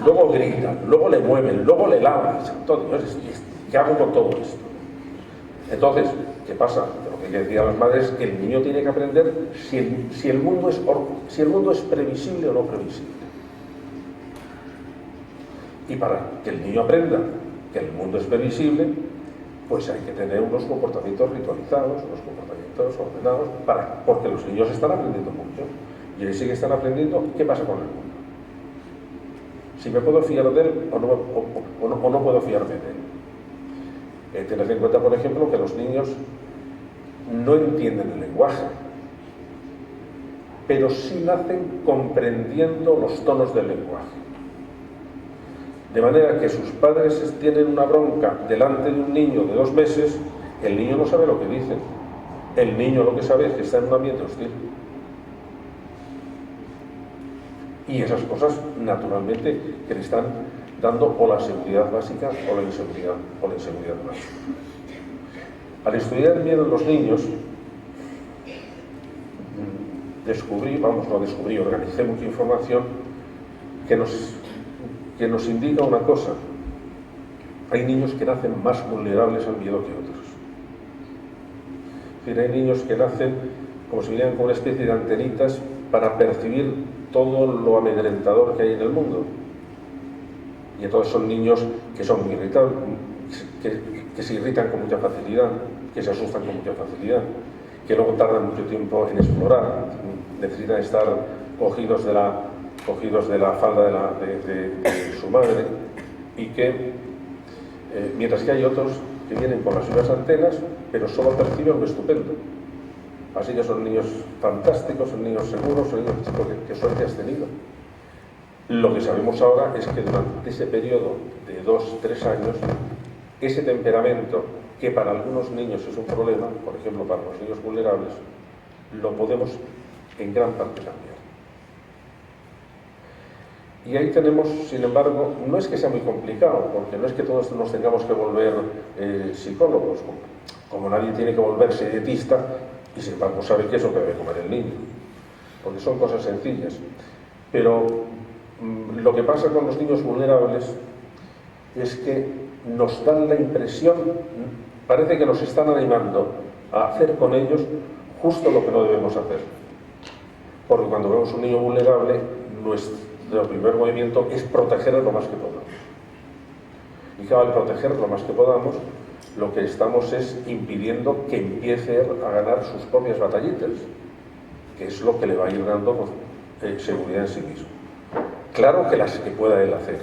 luego gritan, luego le mueven, luego le lavan. Santo Dios, ¿qué hago con todo esto? Entonces, ¿qué pasa? Lo que decían las madres es que el niño tiene que aprender si el mundo es previsible o no previsible. Y para que el niño aprenda que el mundo es previsible, pues hay que tener unos comportamientos ritualizados, unos comportamientos ordenados, porque los niños están aprendiendo mucho. Y ahí sí que están aprendiendo qué pasa con el mundo. Si me puedo fiar de él o no puedo fiarme de él. Tened en cuenta, por ejemplo, que los niños no entienden el lenguaje, pero sí nacen comprendiendo los tonos del lenguaje. De manera que sus padres tienen una bronca delante de un niño de 2 meses, el niño no sabe lo que dice. El niño lo que sabe es que está en un ambiente hostil. Y esas cosas, naturalmente, que le están dando o la seguridad básica o la inseguridad básica. Al estudiar el miedo en los niños, organicé mucha información que nos indica una cosa. Hay niños que nacen más vulnerables al miedo que otros. Es decir, hay niños que nacen como si vinieran con una especie de antenitas para percibir todo lo amedrentador que hay en el mundo. Y entonces son niños que son muy irritables, que se irritan con mucha facilidad, que se asustan con mucha facilidad, que luego tardan mucho tiempo en explorar, necesitan estar cogidos de la falda de su madre, y que mientras que hay otros que vienen con las suyas antenas, pero solo perciben lo estupendo. Así que son niños fantásticos, son niños seguros, son niños que suerte has tenido. Lo que sabemos ahora es que durante ese periodo de 2, 3 años, ese temperamento, que para algunos niños es un problema, por ejemplo para los niños vulnerables, lo podemos en gran parte cambiar. Y ahí tenemos, sin embargo, no es que sea muy complicado, porque no es que todos nos tengamos que volver psicólogos, como nadie tiene que volverse dietista, y sin embargo sabe qué es lo que debe comer el niño, porque son cosas sencillas. Pero lo que pasa con los niños vulnerables es que nos dan la impresión, parece que nos están animando a hacer con ellos justo lo que no debemos hacer. Porque cuando vemos un niño vulnerable, nuestro primer movimiento es protegerlo lo más que podamos. Y claro, al protegerlo lo más que podamos, lo que estamos es impidiendo que empiece a ganar sus propias batallitas, que es lo que le va a ir dando seguridad en sí mismo. Claro que las que pueda él hacer,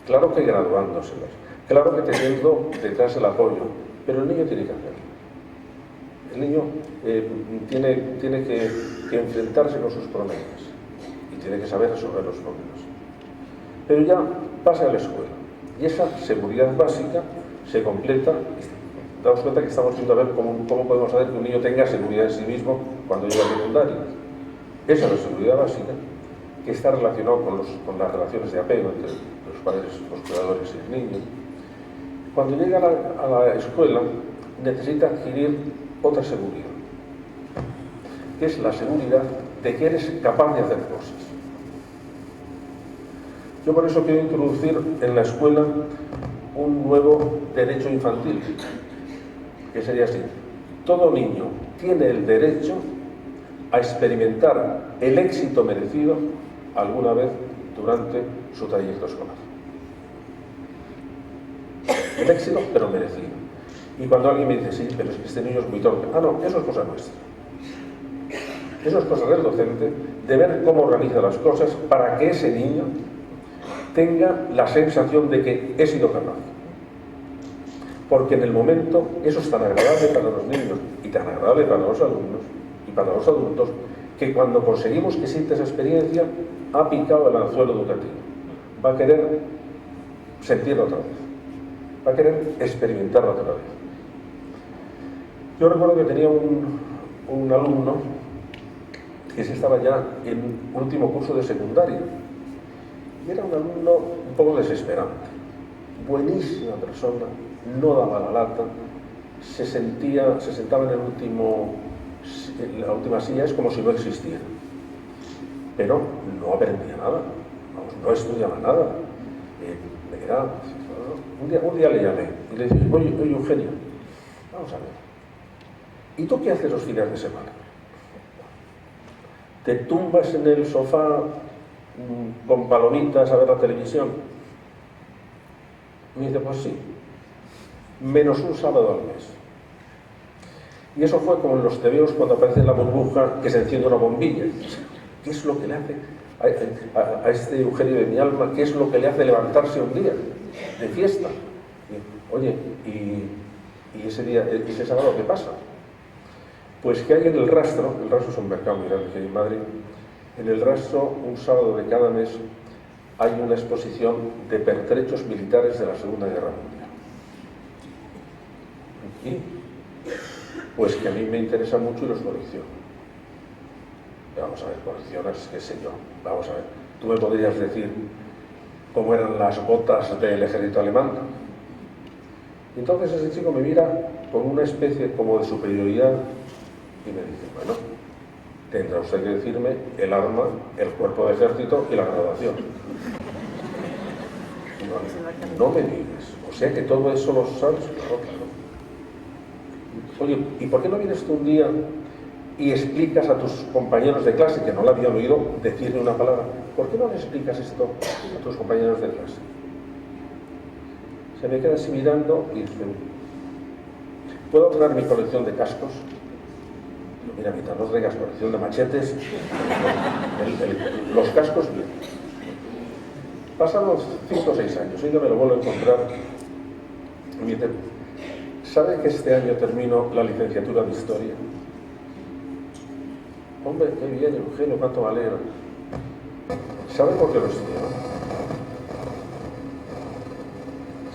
claro que graduándoselas, claro que teniendo detrás el apoyo, pero el niño tiene que hacerlo. El niño tiene que enfrentarse con sus problemas y tiene que saber resolver los problemas. Pero ya pasa a la escuela y esa seguridad básica se completa. Damos cuenta que estamos viendo a ver cómo podemos hacer que un niño tenga seguridad en sí mismo cuando llega a secundaria. Esa es la seguridad básica, que está relacionado con las relaciones de apego entre los padres, los cuidadores y el niño. Cuando llega a la escuela, necesita adquirir otra seguridad, que es la seguridad de que eres capaz de hacer cosas. Yo por eso quiero introducir en la escuela un nuevo derecho infantil, que sería así: todo niño tiene el derecho a experimentar el éxito merecido alguna vez durante su trayecto escolar. El éxito, pero merecido. Y cuando alguien me dice, sí, pero es que este niño es muy torpe. Ah, no, eso es cosa nuestra. Eso es cosa del docente, de ver cómo organiza las cosas para que ese niño tenga la sensación de que he sido capaz. Porque en el momento eso es tan agradable para los niños y tan agradable para los alumnos y para los adultos, que cuando conseguimos que sienta esa experiencia, ha picado el anzuelo educativo. Va a querer sentirlo otra vez. Va a querer experimentarlo otra vez. Yo recuerdo que tenía un alumno que se estaba ya en último curso de secundaria. Y era un alumno un poco desesperante. Buenísima persona, no daba la lata, se sentaba en la última silla, es como si no existiera. Pero no aprendía nada, vamos, no estudiaba nada. Un día le llamé y le dije, oye Eugenio, vamos a ver, ¿y tú qué haces los fines de semana? ¿Te tumbas en el sofá con palomitas a ver la televisión? Y me dice, pues sí, menos un sábado al mes. Y eso fue como en los tebeos cuando aparece la burbuja que se enciende una bombilla. ¿Qué es lo que le hace a este Eugenio de mi alma? ¿Qué es lo que le hace levantarse un día de fiesta? Y, oye, ¿y ese sábado qué pasa? Pues que hay en el Rastro es un mercado muy grande que hay en Madrid, en el Rastro, un sábado de cada mes, hay una exposición de pertrechos militares de la Segunda Guerra Mundial. Y pues que a mí me interesa mucho y los colecciono. Vamos a ver, coleccionas, qué sé yo. Vamos a ver, tú me podrías decir cómo eran las botas del ejército alemán. Y entonces ese chico me mira con una especie como de superioridad y me dice, bueno, tendrá usted que decirme el arma, el cuerpo de ejército y la graduación. No me digas, o sea que todo eso lo sabes. Claro, claro. Oye, ¿y por qué no vienes tú un día y explicas a tus compañeros de clase, que no lo habían oído decirle una palabra, ¿por qué no le explicas esto a tus compañeros de clase? Se me queda así mirando y dice, ¿puedo traer mi colección de cascos? Mira, mientras no traigas colección de machetes, los cascos bien. Pasados 5 o 6 años, y yo me lo vuelvo a encontrar y me dice, ¿sabe que este año termino la licenciatura de Historia? Hombre, qué bien, Eugenio, cuánto me alegro. ¿Sabe por qué lo estudió?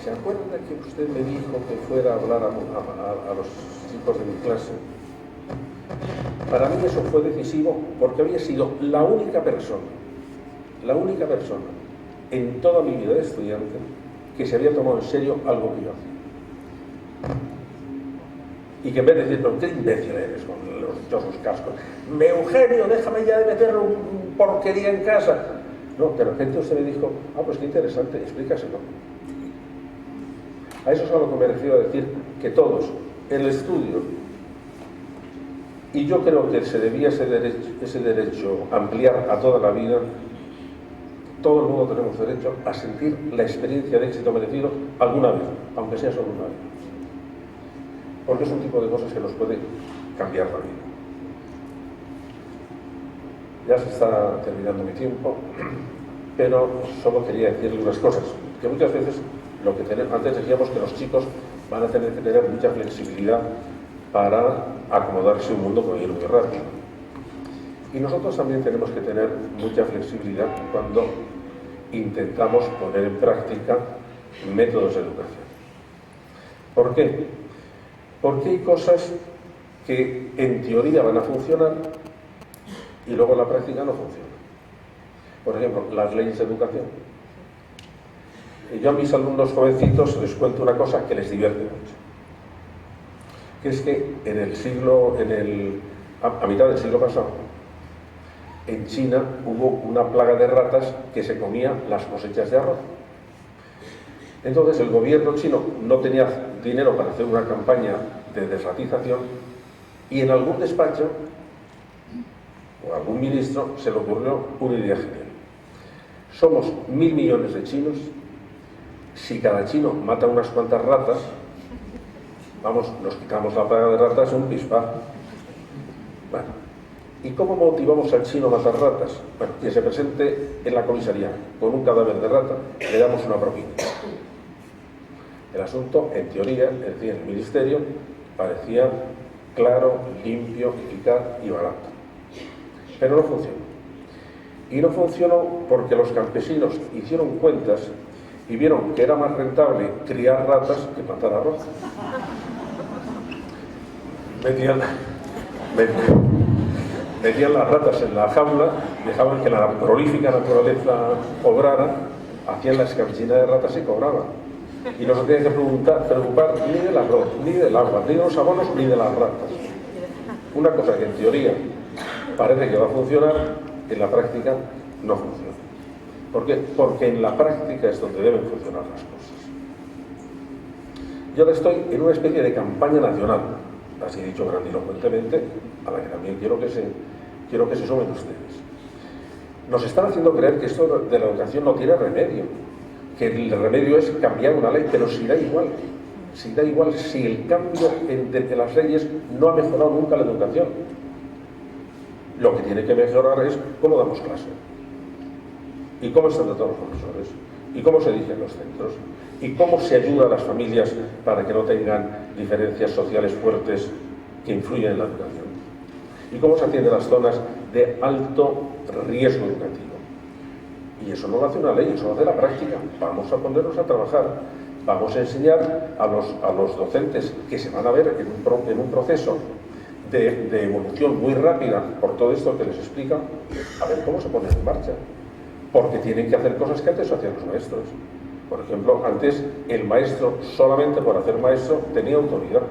¿Se acuerda que usted me dijo que fuera a hablar a los chicos de mi clase? Para mí eso fue decisivo porque había sido la única persona en toda mi vida de estudiante que se había tomado en serio algo que yo hacía. Y que en vez de decir, pero qué imbécil eres con los dichosos cascos, Eugenio, déjame ya de meter un porquería en casa. No, de repente usted me dijo, pues qué interesante, explícaselo. A eso es a lo que me refiero a decir que todos, el estudio, y yo creo que se debía ese derecho ampliar a toda la vida, todo el mundo tenemos derecho a sentir la experiencia de éxito merecido alguna vez, aunque sea solo una vez. Porque es un tipo de cosas que nos puede cambiar la vida. Ya se está terminando mi tiempo, pero solo quería decirle unas cosas, que muchas veces antes decíamos que los chicos van a tener que tener mucha flexibilidad para acomodarse a un mundo que va a ir muy rápido. Y nosotros también tenemos que tener mucha flexibilidad cuando intentamos poner en práctica métodos de educación. ¿Por qué? Porque hay cosas que en teoría van a funcionar y luego en la práctica no funcionan. Por ejemplo, las leyes de educación. Yo a mis alumnos jovencitos les cuento una cosa que les divierte mucho, que es que a mitad del siglo pasado, en China hubo una plaga de ratas que se comía las cosechas de arroz. Entonces el gobierno chino no tenía dinero para hacer una campaña de desratización y en algún despacho o a algún ministro se le ocurrió una idea genial. Somos 1.000 millones de chinos. Si cada chino mata unas cuantas ratas, vamos, nos quitamos la plaga de ratas en un pispá. Bueno, ¿y cómo motivamos al chino a matar ratas? Bueno, que se presente en la comisaría con un cadáver de rata, le damos una propina. El asunto, en teoría, es decir, el ministerio, parecía claro, limpio, eficaz y barato. Pero no funcionó. Y no funcionó porque los campesinos hicieron cuentas y vieron que era más rentable criar ratas que matar arroz. Metían las ratas en la jaula, dejaban que la prolífica naturaleza obrara, hacían la escabechina de ratas y cobraban. Y no se tenían que preocupar ni del arroz, ni del agua, ni de los abonos, ni de las ratas. Una cosa que en teoría parece que va a funcionar, en la práctica no funciona. ¿Por qué? Porque en la práctica es donde deben funcionar las cosas. Yo ahora estoy en una especie de campaña nacional, así dicho grandilocuentemente, a la que también quiero que se sumen ustedes. Nos están haciendo creer que esto de la educación no tiene remedio, que el remedio es cambiar una ley, pero si da igual, si el cambio de las leyes no ha mejorado nunca la educación. Lo que tiene que mejorar es cómo damos clase, y cómo están tratados los profesores, y cómo se dirigen los centros, y cómo se ayuda a las familias para que no tengan diferencias sociales fuertes que influyen en la educación, y cómo se atienden las zonas de alto riesgo educativo. Y eso no lo hace una ley, eso lo hace la práctica. Vamos a ponernos a trabajar, vamos a enseñar a los docentes que se van a ver en un proceso de evolución muy rápida por todo esto que les explica, a ver cómo se pone en marcha. Porque tienen que hacer cosas que antes hacían los maestros. Por ejemplo, antes el maestro, solamente por hacer maestro, tenía autoridad.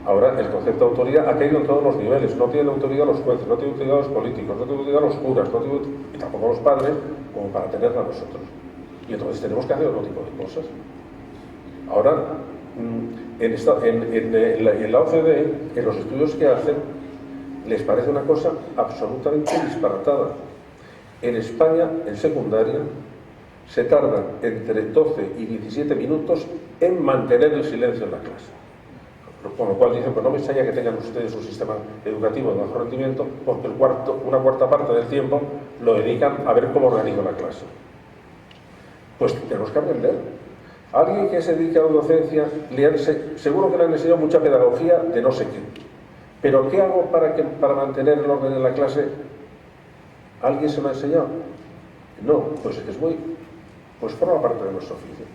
Ahora el concepto de autoridad ha caído en todos los niveles. No tienen autoridad los jueces, no tienen autoridad los políticos, no tienen autoridad los curas, y tampoco los padres, como para tenerla nosotros. Y entonces tenemos que hacer otro tipo de cosas. Ahora, en la OCDE, en los estudios que hacen, les parece una cosa absolutamente disparatada. En España, en secundaria, se tardan entre 12 y 17 minutos en mantener el silencio en la clase. Con lo cual dicen, pues no me extraña que tengan ustedes un sistema educativo de bajo rendimiento, porque una cuarta parte del tiempo lo dedican a ver cómo organizo la clase. Pues tenemos que aprender. Alguien que se dedica a la docencia, seguro que le han enseñado mucha pedagogía de no sé qué. Pero ¿qué hago para mantener el orden en la clase? ¿Alguien se lo ha enseñado? No, pues es pues forma parte de nuestro oficio.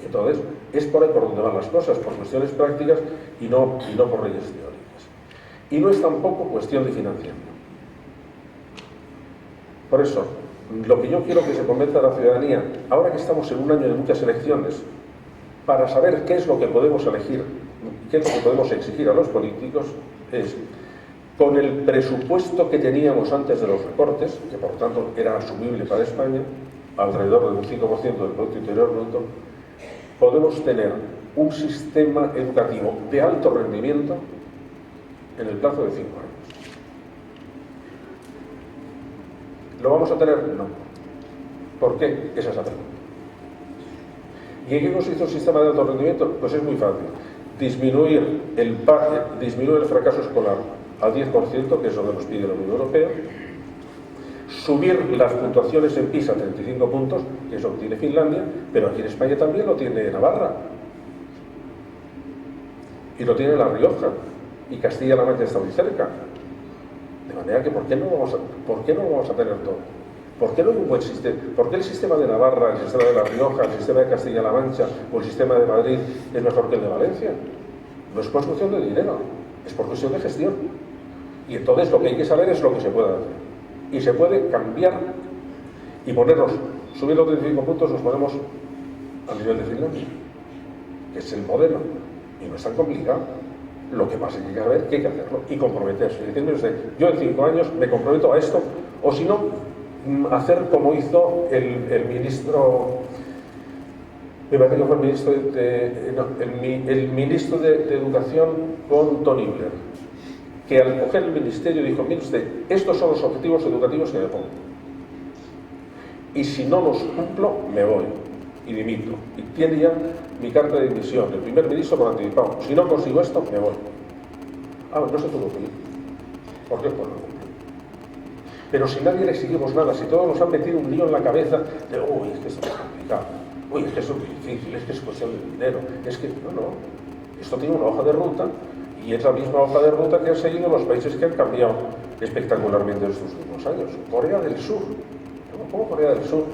Y entonces, es por ahí por donde van las cosas, por cuestiones prácticas y no por leyes teóricas. Y no es tampoco cuestión de financiamiento. Por eso, lo que yo quiero que se convenza a la ciudadanía, ahora que estamos en un año de muchas elecciones, para saber qué es lo que podemos elegir, qué es lo que podemos exigir a los políticos, es, con el presupuesto que teníamos antes de los recortes, que por tanto era asumible para España, alrededor del 5% del Producto Interior Bruto, podemos tener un sistema educativo de alto rendimiento en el plazo de 5 años. ¿Lo vamos a tener? No. ¿Por qué? Esa es la pregunta. ¿Y en qué consiste un sistema de alto rendimiento? Pues es muy fácil. Disminuir el fracaso escolar al 10%, que es lo que nos pide la Unión Europea. Subir las puntuaciones en PISA a 35 puntos, que es lo que tiene Finlandia, pero aquí en España también lo tiene Navarra. Y lo tiene La Rioja. Y Castilla-La Mancha está muy cerca. De manera que, ¿por qué no lo vamos a tener todo? ¿Por qué no hay un buen sistema? ¿Por qué el sistema de Navarra, el sistema de La Rioja, el sistema de Castilla-La Mancha o el sistema de Madrid es mejor que el de Valencia? No es por cuestión de dinero, es por cuestión de gestión. Y entonces lo que hay que saber es lo que se puede hacer. Y se puede cambiar y ponernos, subir los 35 puntos, nos ponemos al nivel de Finlandia, que es el modelo. Y no es tan complicado. Lo que pasa es que hay que saber que hay que hacerlo y comprometerse. Y decirme, yo en 5 años me comprometo a esto, o si no, hacer como hizo el ministro, me parece que fue el ministro de Educación con Tony Blair. que al coger el ministerio dijo: mire usted, estos son los objetivos educativos que me pongo, y si no los cumplo, me voy y dimito. Y tiene ya mi carta de dimisión, el primer ministro por anticipado. Si no consigo esto, me voy. No se tuvo que ir. ¿Por qué? Pues no cumplió. Pero si nadie le seguimos nada, si todos nos han metido un lío en la cabeza de: uy, es que esto es complicado, uy, es que esto es muy difícil, es que es cuestión de dinero, es que... No. Esto tiene una hoja de ruta, y es la misma hoja de ruta que han seguido los países que han cambiado espectacularmente en estos últimos años. Corea del Sur. ¿Cómo Corea del Sur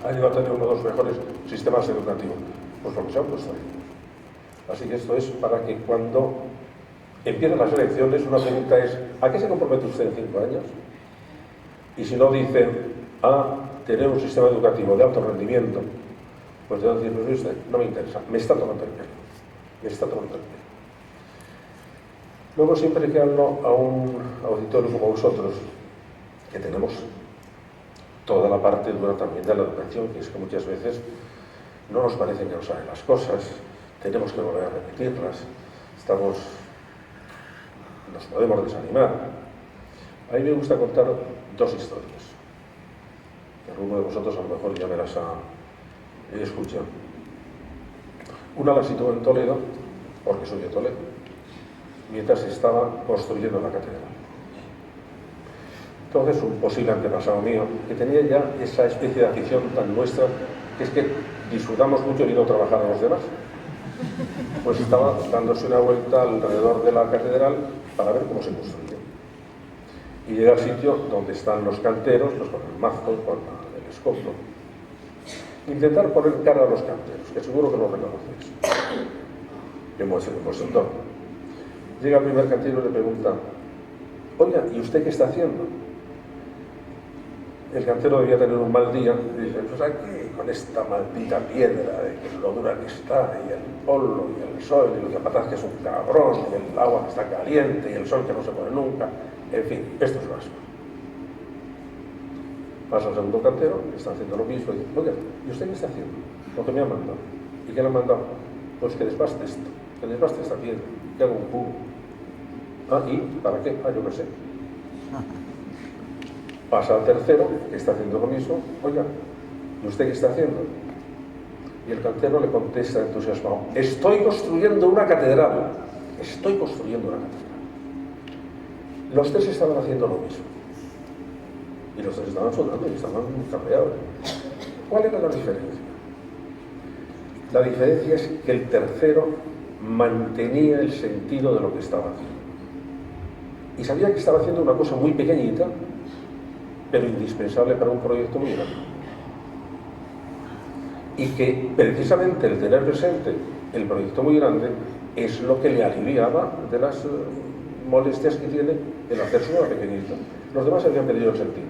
ha llegado a tener uno de los mejores sistemas educativos? Pues porque se han puesto ahí. Así que esto es para que cuando empiecen las elecciones, una pregunta es: ¿a qué se compromete usted en 5 años? Y si no dicen a tener un sistema educativo de alto rendimiento, pues deben decir: pues usted, no me interesa, me está tomando el pelo. Me está tomando el pelo. Luego, siempre que hablo a un auditorio como vosotros, que tenemos toda la parte dura también de la educación, que es que muchas veces no nos parece que nos saben las cosas, tenemos que volver a repetirlas, nos podemos desanimar. A mí me gusta contar 2 historias, que alguno de vosotros a lo mejor ya me las ha escuchado. Una la sitúo en Toledo, porque soy de Toledo, mientras estaba construyendo la catedral. Entonces, un posible antepasado mío, que tenía ya esa especie de afición tan nuestra, que es que disfrutamos mucho de ir a trabajar a los demás, pues estaba dándose una vuelta alrededor de la catedral para ver cómo se construye. Y llega al sitio donde están los canteros, pues con el mazo, con el escopo. Intentar poner cara a los canteros, que seguro que lo reconocéis. Yo me voy a ser un constructor. Llega el primer cantero y le pregunta: oiga, ¿y usted qué está haciendo? El cantero debía tener un mal día y dice: pues aquí, con esta maldita piedra, de que lo dura que está, y el polvo, y el sol, y el capataz que es un cabrón, y el agua que está caliente, y el sol que no se pone nunca, en fin, esto es vasco. Pasa al segundo cantero, que está haciendo lo mismo, y dice: oiga, ¿y usted qué está haciendo? Lo que me ha mandado. ¿Y qué le ha mandado? Pues que desbaste esto, que desbaste esta piedra, que haga un cubo. ¿Y para qué? Yo qué sé. Pasa al tercero, que está haciendo lo mismo: oiga, ¿y usted qué está haciendo? Y el cantero le contesta entusiasmado: estoy construyendo una catedral. Estoy construyendo una catedral. Los 3 estaban haciendo lo mismo. Y los 3 estaban sudando y estaban cabreados. ¿Cuál era la diferencia? La diferencia es que el tercero mantenía el sentido de lo que estaba haciendo. Y sabía que estaba haciendo una cosa muy pequeñita, pero indispensable para un proyecto muy grande. Y que precisamente el tener presente el proyecto muy grande es lo que le aliviaba de las molestias que tiene el hacerse una pequeñita. Los demás habían perdido el sentido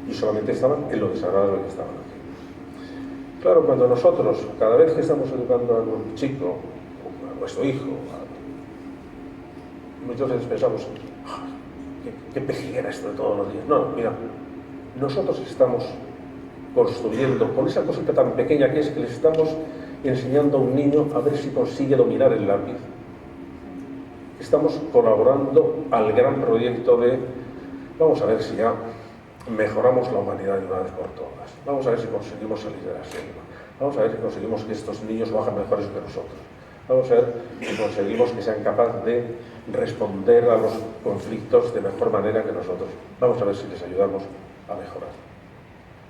y solamente estaban en lo desagradable que estaban haciendo. Claro, cuando nosotros, cada vez que estamos educando a un chico, a nuestro hijo, muchas veces pensamos: qué pejiguera esto de todos los días. No, mira, nosotros estamos construyendo con esa cosita tan pequeña que es que le estamos enseñando a un niño a ver si consigue dominar el lápiz. Estamos colaborando al gran proyecto de: vamos a ver si ya mejoramos la humanidad de una vez por todas, vamos a ver si conseguimos salir de la selva, vamos a ver si conseguimos que estos niños lo hagan mejores que nosotros, vamos a ver si conseguimos que sean capaces de responder a los conflictos de mejor manera que nosotros, vamos a ver si les ayudamos a mejorar.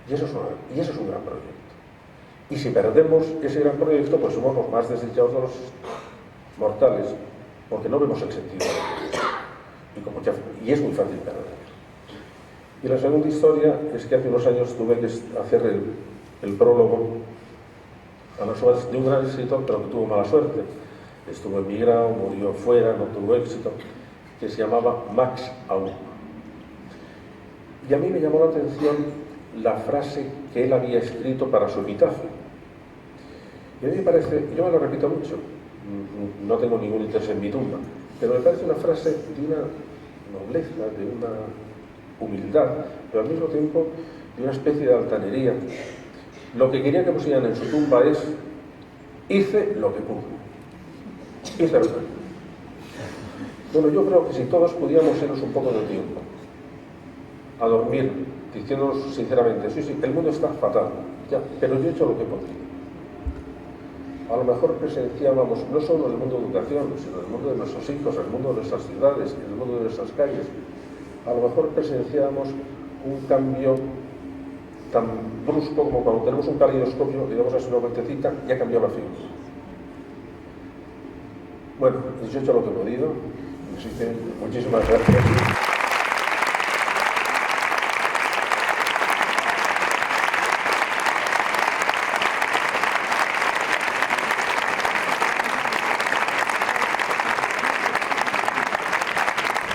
Y eso es un gran proyecto. Y si perdemos ese gran proyecto, pues somos los más desdichados de los mortales, porque no vemos el sentido de ello. Y es muy fácil perder. Y la segunda historia es que hace unos años tuve que hacer el prólogo a las obras de un gran escritor, pero que tuvo mala suerte. Estuvo emigrado, murió fuera, no tuvo éxito, que se llamaba Max Aub. Y a mí me llamó la atención la frase que él había escrito para su epitafio. Y a mí me parece, yo me lo repito mucho, no tengo ningún interés en mi tumba, pero me parece una frase de una nobleza, de una humildad, pero al mismo tiempo de una especie de altanería. Lo que quería que pusieran en su tumba es: hice lo que pude. Hice lo que pude. Bueno, yo creo que si todos pudiéramos irnos un poco de tiempo a dormir, diciéndonos sinceramente, sí, el mundo está fatal, ya, pero yo he hecho lo que he podido. A lo mejor presenciábamos no solo en el mundo de educación, sino en el mundo de nuestros hijos, en el mundo de nuestras ciudades, en el mundo de nuestras calles. A lo mejor presenciábamos un cambio tan brusco como cuando tenemos un caleidoscopio y damos así una vueltecita, ya cambió la figura. Bueno, yo he hecho lo que he podido. Muchísimas gracias.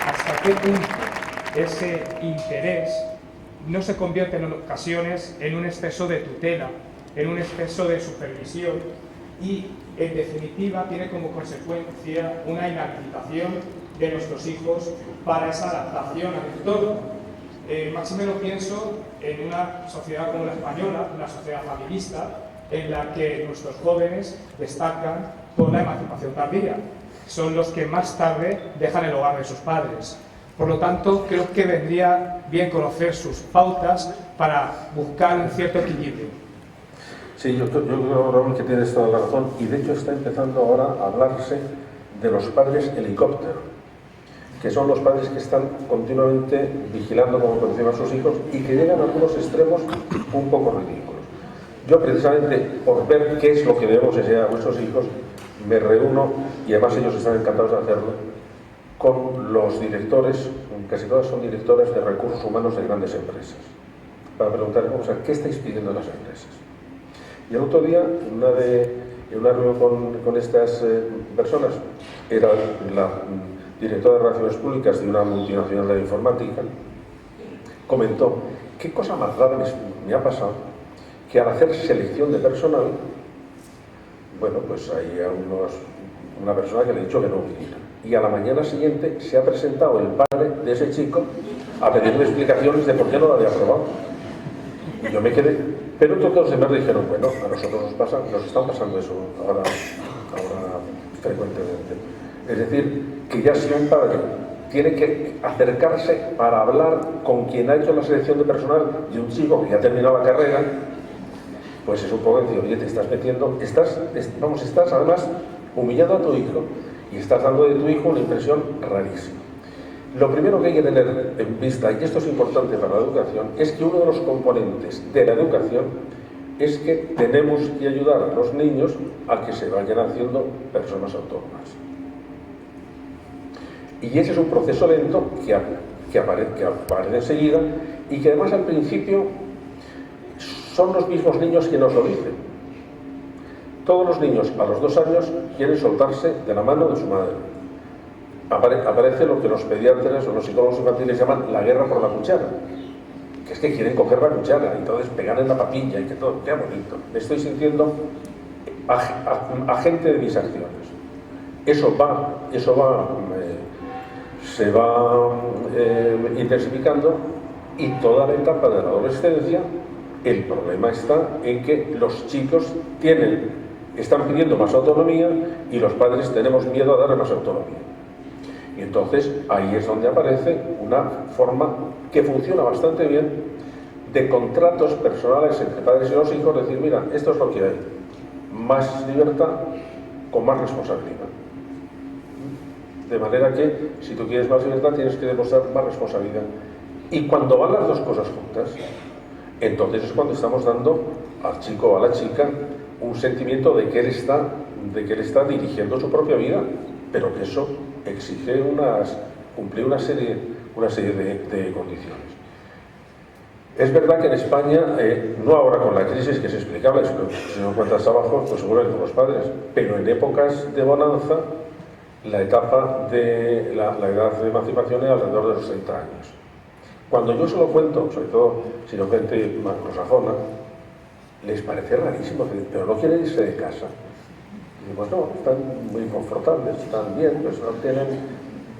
¿Hasta qué punto ese interés no se convierte en ocasiones en un exceso de tutela, en un exceso de supervisión y, en definitiva, tiene como consecuencia una inhabilitación de nuestros hijos para esa adaptación al entorno? Máxime lo pienso en una sociedad como la española, una sociedad familista, en la que nuestros jóvenes destacan por la emancipación tardía. Son los que más tarde dejan el hogar de sus padres. Por lo tanto, creo que vendría bien conocer sus pautas para buscar un cierto equilibrio. Sí, yo creo, Raúl, que tienes toda la razón. Y de hecho está empezando ahora a hablarse de los padres helicóptero, que son los padres que están continuamente vigilando como por encima a sus hijos y que llegan a algunos extremos un poco ridículos. Yo, precisamente, por ver qué es lo que debemos enseñar a nuestros hijos, me reúno, y además ellos están encantados de hacerlo, con los directores, casi todas son directoras de recursos humanos de grandes empresas, para preguntarles, o sea, ¿qué estáis pidiendo a las empresas? Y el otro día, en una reunión con estas personas, era la directora de Relaciones Públicas de una multinacional de la informática, comentó, ¿qué cosa más rara me ha pasado? Que al hacer selección de personal, bueno, pues hay una persona que le ha dicho que no viniera. Y a la mañana siguiente se ha presentado el padre de ese chico a pedirle explicaciones de por qué no lo había aprobado. Y yo me quedé, pero todos los demás dijeron, bueno, a nosotros nos está pasando eso ahora frecuentemente. Es decir, que ya si un padre tiene que acercarse para hablar con quien ha hecho la selección de personal de un chico que ya ha terminado la carrera, pues es un poco decir, oye, te estás metiendo, estás además humillando a tu hijo y estás dando de tu hijo una impresión rarísima. Lo primero que hay que tener en vista, y esto es importante para la educación, es que uno de los componentes de la educación es que tenemos que ayudar a los niños a que se vayan haciendo personas autónomas. Y ese es un proceso lento que aparece enseguida y que además al principio son los mismos niños que nos lo dicen. Todos los niños a los 2 años quieren soltarse de la mano de su madre. Aparece lo que los pediatras o los psicólogos infantiles llaman la guerra por la cuchara, que es que quieren coger la cuchara y entonces pegar en la papilla y que todo, qué bonito. Me estoy sintiendo agente de mis acciones. Se va intensificando y toda la etapa de la adolescencia, el problema está en que los chicos están pidiendo más autonomía y los padres tenemos miedo a darle más autonomía. Y entonces ahí es donde aparece una forma que funciona bastante bien de contratos personales entre padres y los hijos, decir, mira, esto es lo que hay, más libertad con más responsabilidad. De manera que, si tú quieres más libertad, tienes que demostrar más responsabilidad. Y cuando van las dos cosas juntas, entonces es cuando estamos dando al chico o a la chica un sentimiento de que él está dirigiendo su propia vida, pero que eso exige cumplir una serie de condiciones. Es verdad que en España, no ahora con la crisis que es explicable, si no encuentras trabajo, pues seguramente con los padres, pero en épocas de bonanza, la etapa de la edad de emancipación es alrededor de los 30 años. Cuando yo se lo cuento, sobre todo si lo gente anglosajona, les parece rarísimo, pero no quieren irse de casa. Y pues no, están muy confortables, están bien, pues no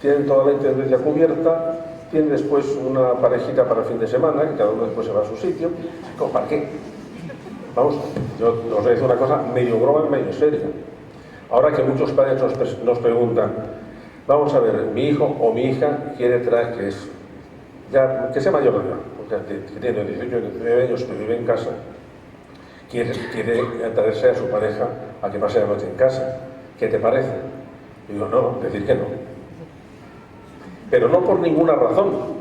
tienen toda la independencia cubierta, tienen después una parejita para el fin de semana, que cada uno después se va a su sitio. ¿Para qué? Vamos, yo os voy a decir una cosa medio broma, medio seria. Ahora que muchos padres nos preguntan, vamos a ver, mi hijo o mi hija quiere traer, que sea mayor de edad, que tiene 18 o 19 años, que vive en casa, quiere traerse a su pareja a que pase la noche en casa. ¿Qué te parece? Y digo, no, decir que no. Pero no por ninguna razón.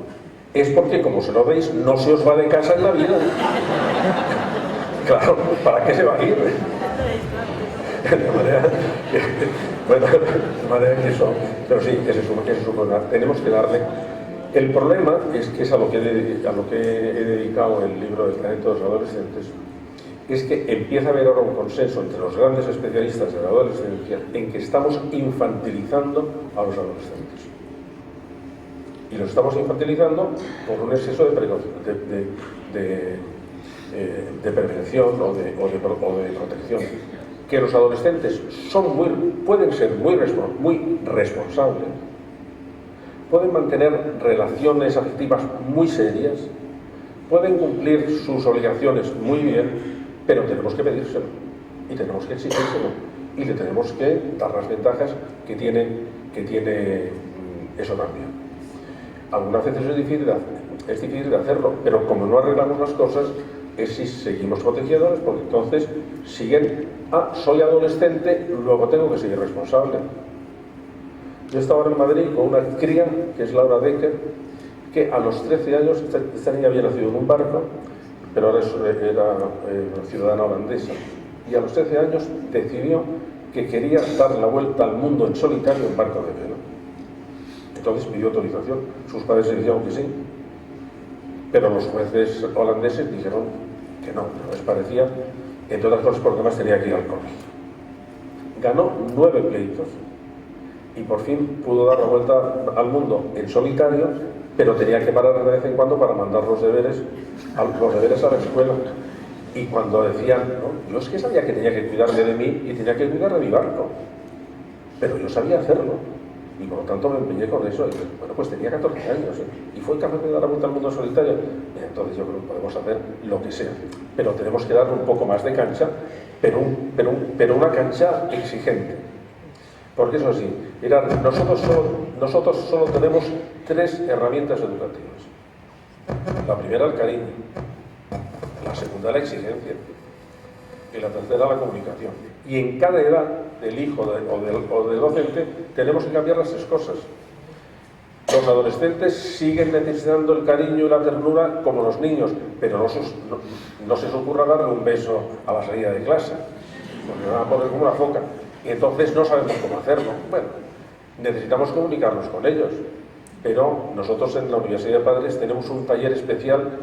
Es porque, como se lo veis, no se os va de casa en la vida. Claro, ¿para qué se va a ir? De manera que eso, pero sí, que se supone. Tenemos que darle. El problema es que es a lo que he dedicado el libro del talento de los adolescentes, es que empieza a haber ahora un consenso entre los grandes especialistas de la adolescencia en que estamos infantilizando a los adolescentes. Y los estamos infantilizando por un exceso de prevención o de protección. Que los adolescentes pueden ser muy responsables, pueden mantener relaciones afectivas muy serias, pueden cumplir sus obligaciones muy bien, pero tenemos que pedírselo y tenemos que exigírselo y le tenemos que dar las ventajas que tiene eso también. Algunas veces es difícil de hacerlo, pero como no arreglamos las cosas, es si seguimos protegiéndoles, porque entonces siguen, soy adolescente, luego tengo que seguir responsable. Yo estaba ahora en Madrid con una cría, que es Laura Decker, que a los 13 años, esta niña había nacido en un barco, pero ahora era ciudadana holandesa, y a los 13 años decidió que quería dar la vuelta al mundo en solitario en barco de vela. Entonces pidió autorización, sus padres le dijeron que sí, pero los jueces holandeses dijeron que no les parecía, entre otras cosas porque además tenía que ir al colegio. Ganó 9 pleitos y por fin pudo dar la vuelta al mundo en solitario, pero tenía que parar de vez en cuando para mandar los deberes a la escuela. Y cuando decían, no, yo es que sabía que tenía que cuidarme de mí y tenía que cuidar de mi barco, pero yo sabía hacerlo y por lo tanto me empeñé con eso. Y bueno, pues tenía 14 años y fue capaz de dar la vuelta al mundo en solitario. Y entonces yo creo que podemos hacer lo que sea, pero tenemos que darle un poco más de cancha, pero una cancha exigente. Porque eso sí, nosotros solo tenemos 3 herramientas educativas. La primera, el cariño. La segunda, la exigencia. Y la tercera, la comunicación. Y en cada edad del hijo o del docente tenemos que cambiar las 3 cosas. Los adolescentes siguen necesitando el cariño y la ternura como los niños, pero no se os ocurra darle un beso a la salida de clase, porque me van a poner como una foca. Y entonces no sabemos cómo hacerlo. Bueno, necesitamos comunicarnos con ellos, pero nosotros en la Universidad de Padres tenemos un taller especial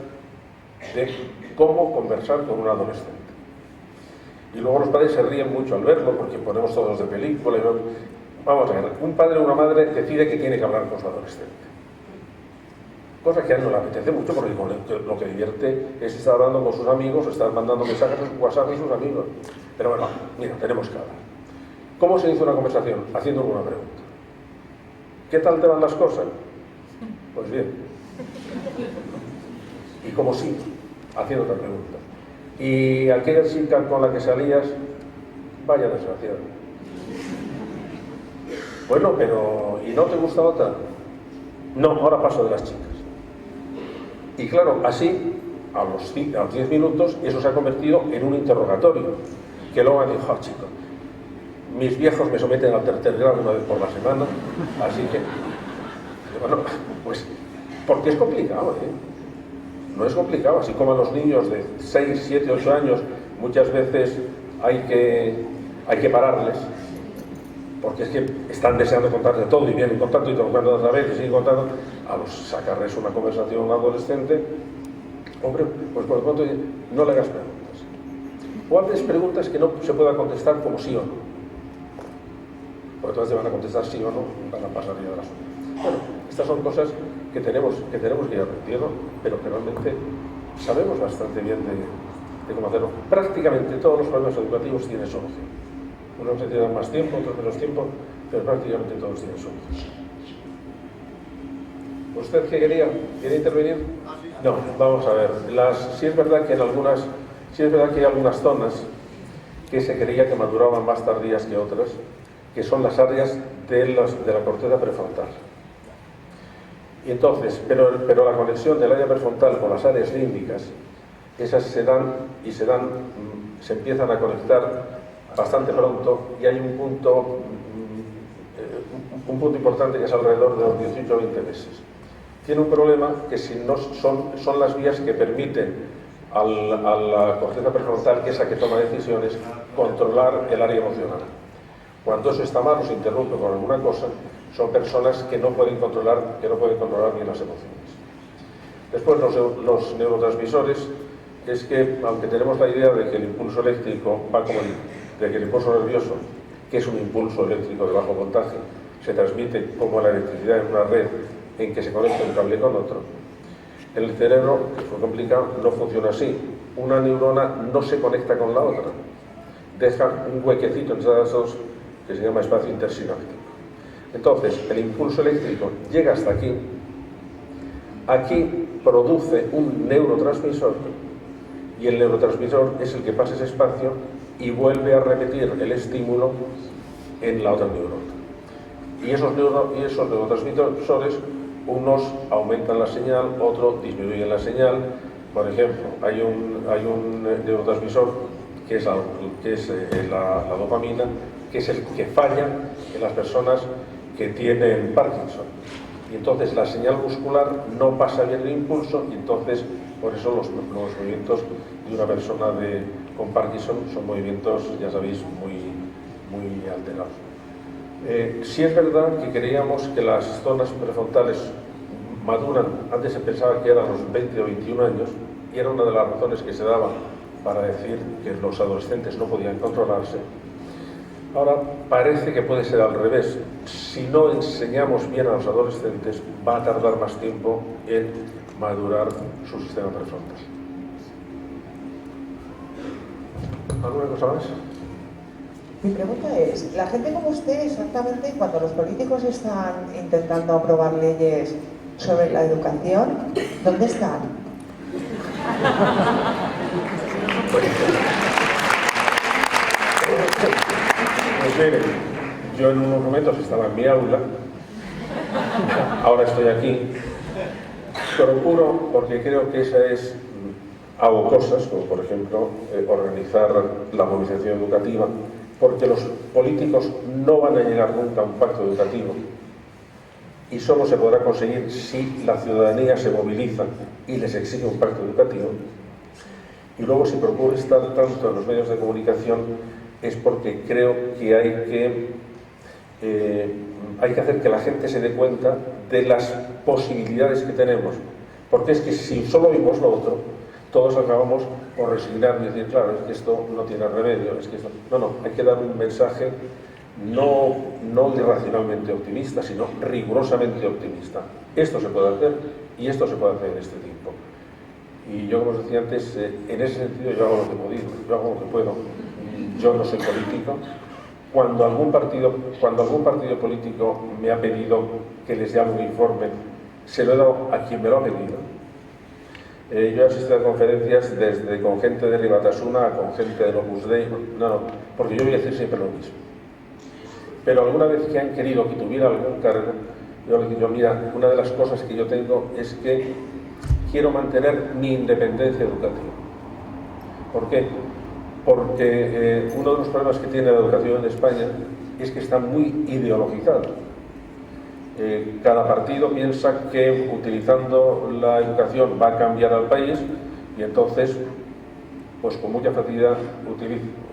de cómo conversar con un adolescente. Y luego los padres se ríen mucho al verlo, porque ponemos todos de película. Vamos a ver, un padre o una madre decide que tiene que hablar con su adolescente. Cosa que a él no le apetece mucho, porque lo que divierte es estar hablando con sus amigos, estar mandando mensajes en WhatsApp a sus amigos. Pero bueno, mira, tenemos que hablar. ¿Cómo se hizo una conversación? Haciendo una pregunta. ¿Qué tal te van las cosas? Pues bien. ¿Y cómo sí? Haciendo otra pregunta. ¿Y aquella chica con la que salías? Vaya desgraciada. Bueno, pero ¿y no te gusta otra? No, ahora paso de las chicas. Y claro, así, a los 10 minutos, eso se ha convertido en un interrogatorio. Que luego me dijo, chico, mis viejos me someten al tercer grado una vez por la semana, así que, bueno, pues, porque es complicado, No es complicado, así como a los niños de 6, 7, 8 años, muchas veces hay que pararles, porque es que están deseando contarte todo y vienen contando y te lo cuentan otra vez y siguen contando, a los sacarles una conversación a un adolescente, hombre, pues por lo tanto no le hagas preguntas. O haces preguntas que no se puedan contestar como sí o no. Porque todas te van a contestar sí o no, van a pasar ya de la suya. Bueno, estas son cosas que tenemos que ir aprendiendo, pero que realmente sabemos bastante bien de cómo hacerlo. Prácticamente todos los problemas educativos tienen solución. Unos se tienen más tiempo, otros menos tiempo, pero prácticamente todos tienen solución. ¿Usted qué quería? ¿Quiere intervenir? No, vamos a ver. Sí es verdad que hay algunas zonas que se creía que maduraban más tardías que otras, que son las áreas de la corteza prefrontal. Y entonces, pero la conexión del área prefrontal con las áreas límbicas, esas se empiezan a conectar bastante pronto, y hay un punto importante que es alrededor de los 18 o 20 meses. Tiene un problema que si no son las vías que permiten a la corteza prefrontal, que es la que toma decisiones, controlar el área emocional. Cuando eso está mal o se interrumpe con alguna cosa, son personas que no pueden controlar bien las emociones. Después, los neurotransmisores, es que, aunque tenemos la idea de que el impulso eléctrico de que el impulso nervioso, que es un impulso eléctrico de bajo voltaje, se transmite como la electricidad en una red en que se conecta un cable con otro, el cerebro, que es muy complicado, no funciona así. Una neurona no se conecta con la otra, deja un huequecito entre las dos que se llama espacio intersináptico. Entonces, el impulso eléctrico llega hasta aquí, produce un neurotransmisor, y el neurotransmisor es el que pasa ese espacio y vuelve a repetir el estímulo en la otra neurona. Y esos neurotransmisores, unos aumentan la señal, otros disminuyen la señal. Por ejemplo, hay un neurotransmisor que es la dopamina, que es el que falla en las personas que tienen Parkinson. Y entonces la señal muscular no pasa bien el impulso, y entonces por eso los movimientos de una persona con Parkinson son movimientos, ya sabéis, muy alterados. Sí es verdad que creíamos que las zonas prefrontales maduran, antes se pensaba que eran los 20 o 21 años, y era una de las razones que se daban para decir que los adolescentes no podían controlarse. Ahora parece que puede ser al revés. Si no enseñamos bien a los adolescentes, va a tardar más tiempo en madurar su sistema prefrontal. ¿Alguna cosa más? Mi pregunta es, la gente como usted, exactamente cuando los políticos están intentando aprobar leyes sobre la educación, ¿dónde están? Pues miren, yo en unos momentos estaba en mi aula, ahora estoy aquí, procuro, porque creo que hago cosas, como por ejemplo organizar la movilización educativa, porque los políticos no van a llegar nunca a un pacto educativo, y solo se podrá conseguir si la ciudadanía se moviliza y les exige un pacto educativo. Y luego, si procuro estar tanto en los medios de comunicación, es porque creo que hay que hacer que la gente se dé cuenta de las posibilidades que tenemos, porque es que si solo vimos lo otro, todos acabamos por resignarnos y decir, claro, es que esto no tiene remedio, es que esto... No, hay que dar un mensaje no irracionalmente optimista, sino rigurosamente optimista. Esto se puede hacer, y esto se puede hacer en este tiempo. Y yo, como os decía antes, en ese sentido yo hago lo que puedo, yo hago lo que puedo. Yo no soy político. Cuando algún partido político me ha pedido que les dé algún informe, se lo he dado a quien me lo ha pedido. Yo he asistido a conferencias desde con gente de Ribatasuna a con gente de Opus Dei, porque yo voy a decir siempre lo mismo. Pero alguna vez que han querido que tuviera algún cargo, yo les digo, mira, una de las cosas que yo tengo es que quiero mantener mi independencia educativa. ¿Por qué? Porque uno de los problemas que tiene la educación en España es que está muy ideologizada. Cada partido piensa que utilizando la educación va a cambiar al país, y entonces, pues con mucha facilidad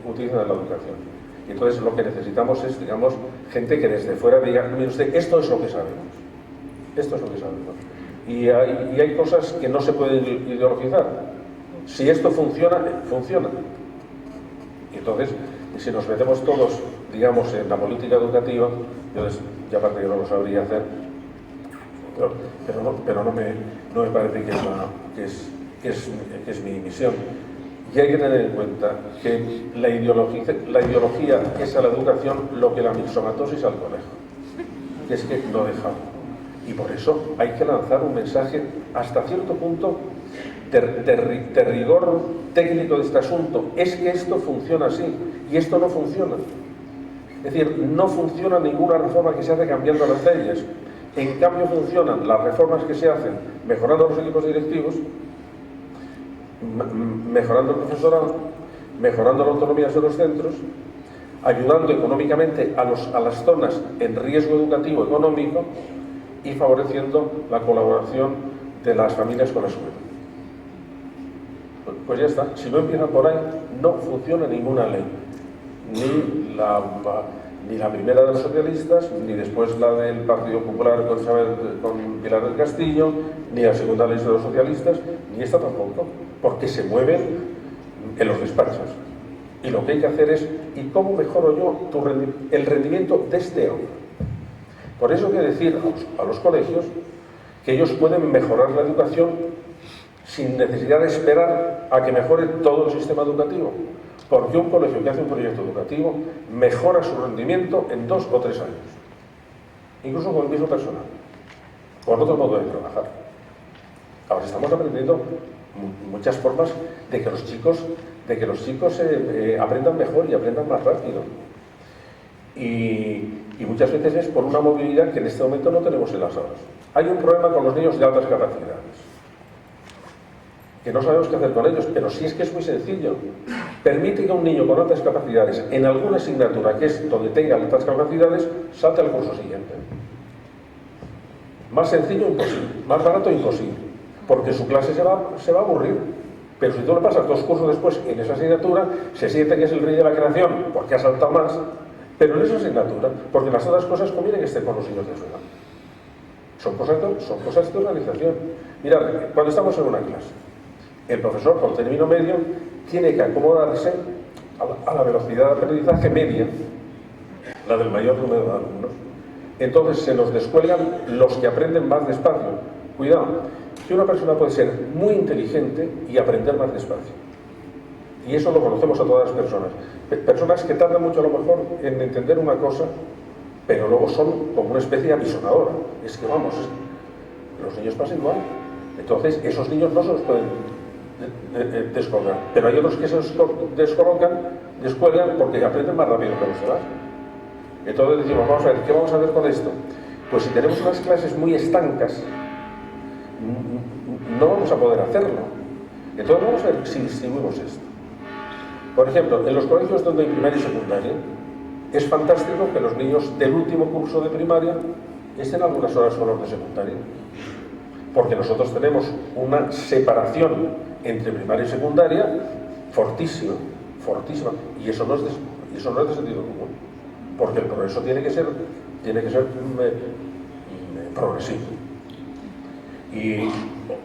utilizan la educación. Y entonces lo que necesitamos es, digamos, gente que desde fuera diga, mire usted, esto es lo que sabemos. Esto es lo que sabemos. Y hay cosas que no se pueden ideologizar. Si esto funciona, funciona. Y entonces, si nos metemos todos, digamos, en la política educativa, entonces, ya aparte que no lo sabría hacer, pero no me parece que es mi misión. Y hay que tener en cuenta que la ideología es a la educación lo que la mixomatosis al conejo, que es que no deja. Y por eso hay que lanzar un mensaje hasta cierto punto de rigor técnico de este asunto. Es que esto funciona así y esto no funciona. Es decir, no funciona ninguna reforma que se hace cambiando las leyes. En cambio funcionan las reformas que se hacen mejorando los equipos directivos, mejorando el profesorado, mejorando la autonomía de los centros, ayudando económicamente a las zonas en riesgo educativo económico y favoreciendo la colaboración de las familias con la escuela. Pues ya está, si no empiezan por ahí, no funciona ninguna ley. Ni la primera de los socialistas, ni después la del Partido Popular con Pilar del Castillo, ni la segunda ley de los socialistas, ni esta tampoco, porque se mueven en los despachos. Y lo que hay que hacer es, ¿y cómo mejoro yo el rendimiento de este aula? Por eso hay que decir a los colegios que ellos pueden mejorar la educación sin necesidad de esperar a que mejore todo el sistema educativo. Porque un colegio que hace un proyecto educativo mejora su rendimiento en 2 o 3 años, incluso con el mismo personal, con otro modo de trabajar. Ahora estamos aprendiendo muchas formas de que los chicos aprendan mejor y aprendan más rápido. Y muchas veces es por una movilidad que en este momento no tenemos en las aulas. Hay un problema con los niños de altas capacidades, que no sabemos qué hacer con ellos, pero sí es que es muy sencillo. Permite que un niño con altas capacidades, en alguna asignatura que es donde tenga altas capacidades, salte al curso siguiente. Más sencillo imposible, más barato imposible, porque su clase se va a aburrir. Pero si tú le pasas 2 cursos después en esa asignatura, se siente que es el rey de la creación, porque ha saltado más, pero en esa asignatura, porque las otras cosas conviene que esté con los niños de su edad. Son cosas de organización. Mirad, cuando estamos en una clase, el profesor, por término medio, tiene que acomodarse a la velocidad de aprendizaje media, la del mayor número de alumnos. Entonces se nos descuelgan los que aprenden más despacio. Cuidado, que una persona puede ser muy inteligente y aprender más despacio. Y eso lo conocemos a todas las personas. Personas que tardan mucho a lo mejor en entender una cosa, pero luego son como una especie de apisonadora. Es que vamos, los niños pasan igual. Entonces esos niños no se los pueden descolgar, pero hay otros que se descuelgan porque aprenden más rápido que los demás. Entonces decimos, vamos a ver, ¿qué vamos a hacer con esto? Pues si tenemos unas clases muy estancas, no vamos a poder hacerlo. Entonces vamos a ver si distribuimos esto. Por ejemplo, en los colegios donde hay primaria y secundaria, es fantástico que los niños del último curso de primaria estén algunas horas con los de secundaria, porque nosotros tenemos una separación entre primaria y secundaria fortísima, y eso no es de sentido común, porque el progreso tiene que ser progresivo.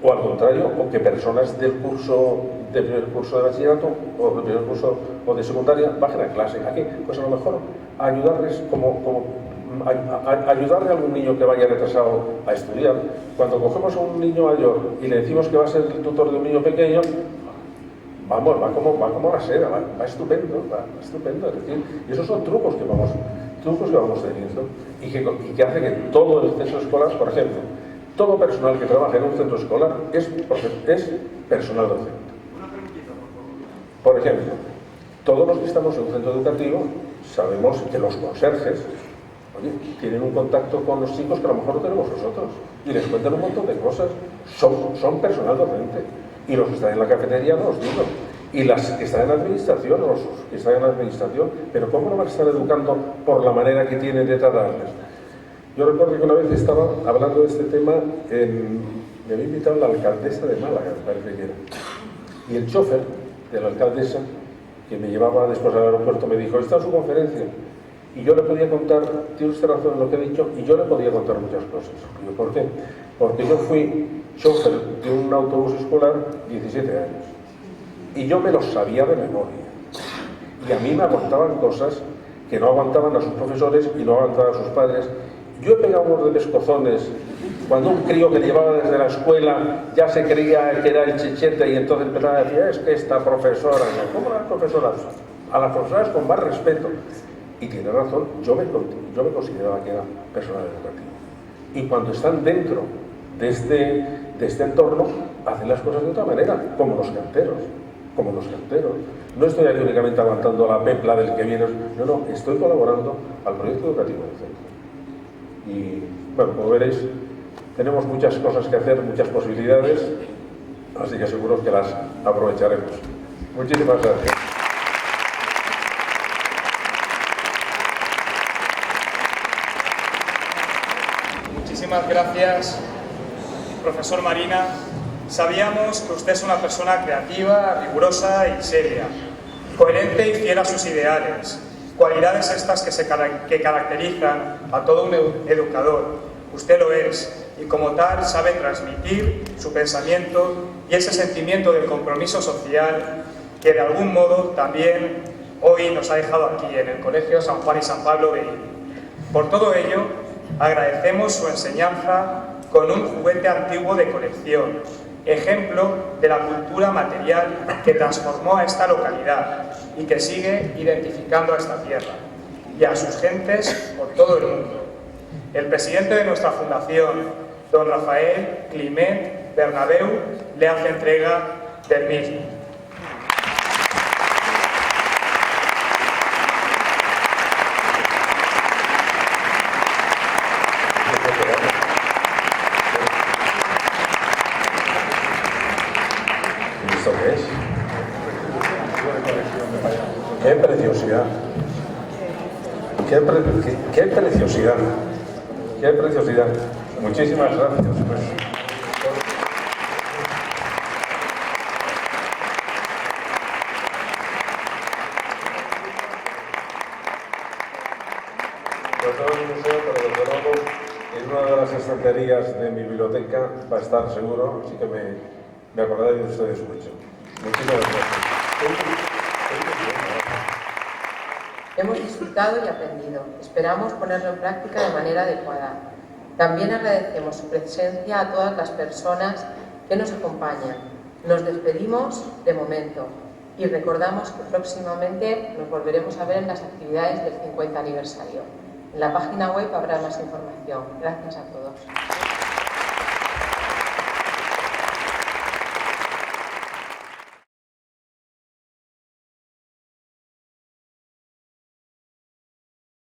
O al contrario, o que personas del primer curso de bachillerato o del primer curso o de secundaria bajen a clase. ¿A qué? Pues a lo mejor a ayudarles ayudarle a algún niño que vaya retrasado a estudiar. Cuando cogemos a un niño mayor y le decimos que va a ser el tutor de un niño pequeño, va como la seda, va estupendo, es decir, y esos son trucos que vamos teniendo y que hace que todo el centro escolar, por ejemplo, todo personal que trabaja en un centro escolar es personal docente. Por ejemplo, todos los que estamos en un centro educativo sabemos que los conserjes, oye, tienen un contacto con los chicos que a lo mejor no tenemos nosotros y les cuentan un montón de cosas. Son personal docente. Y los que están en la cafetería no los digo. Y las que están en administración, los que están en administración, pero ¿cómo no van a estar educando por la manera que tienen de tratarles? Yo recuerdo que una vez estaba hablando de este tema, me había invitado la alcaldesa de Málaga, me parece que era. Y el chofer de la alcaldesa, que me llevaba después al aeropuerto, me dijo, está en su conferencia. Y yo le podía contar, tiene usted razón en lo que he dicho, y yo le podía contar muchas cosas. Digo, ¿por qué? Porque yo fui chofer de un autobús escolar 17 años. Y yo me los sabía de memoria. Y a mí me aguantaban cosas que no aguantaban a sus profesores y no aguantaban a sus padres. Yo he pegado unos de pescozones cuando un crío que llevaba desde la escuela ya se creía que era el chichete y entonces empezaba a decir, es que esta profesora, ¿cómo las profesoras? A las profesoras con más respeto. Y tiene razón, yo me consideraba que era personal educativo. Y cuando están dentro de este entorno, hacen las cosas de otra manera, como los canteros. como los canteros. No estoy aquí únicamente aguantando la pepla del que viene, no, estoy colaborando al proyecto educativo del centro. Y bueno, como veréis, tenemos muchas cosas que hacer, muchas posibilidades, así que seguro que las aprovecharemos. Muchísimas gracias. Muchísimas gracias, profesor Marina. Sabíamos que usted es una persona creativa, rigurosa y seria, coherente y fiel a sus ideales, cualidades estas que caracterizan a todo un educador. Usted lo es, y como tal sabe transmitir su pensamiento y ese sentimiento de compromiso social que de algún modo también hoy nos ha dejado aquí en el Colegio San Juan y San Pablo de Ibi. Por todo ello, agradecemos su enseñanza con un juguete antiguo de colección, ejemplo de la cultura material que transformó a esta localidad y que sigue identificando a esta tierra y a sus gentes por todo el mundo. El presidente de nuestra fundación, don Rafael Climent Bernabeu, le hace entrega del mismo. ¿Esto qué es? ¡Qué preciosidad! ¡Qué preciosidad! ¡Qué preciosidad! Muchísimas gracias. No estaba en el museo, pero desde luego en una de las estanterías de mi biblioteca va a estar seguro, así que me acordaré de ustedes mucho. Muchísimas gracias. Hemos disfrutado y aprendido. Esperamos ponerlo en práctica de manera adecuada. También agradecemos su presencia a todas las personas que nos acompañan. Nos despedimos de momento y recordamos que próximamente nos volveremos a ver en las actividades del 50 aniversario. En la página web habrá más información. Gracias a todos.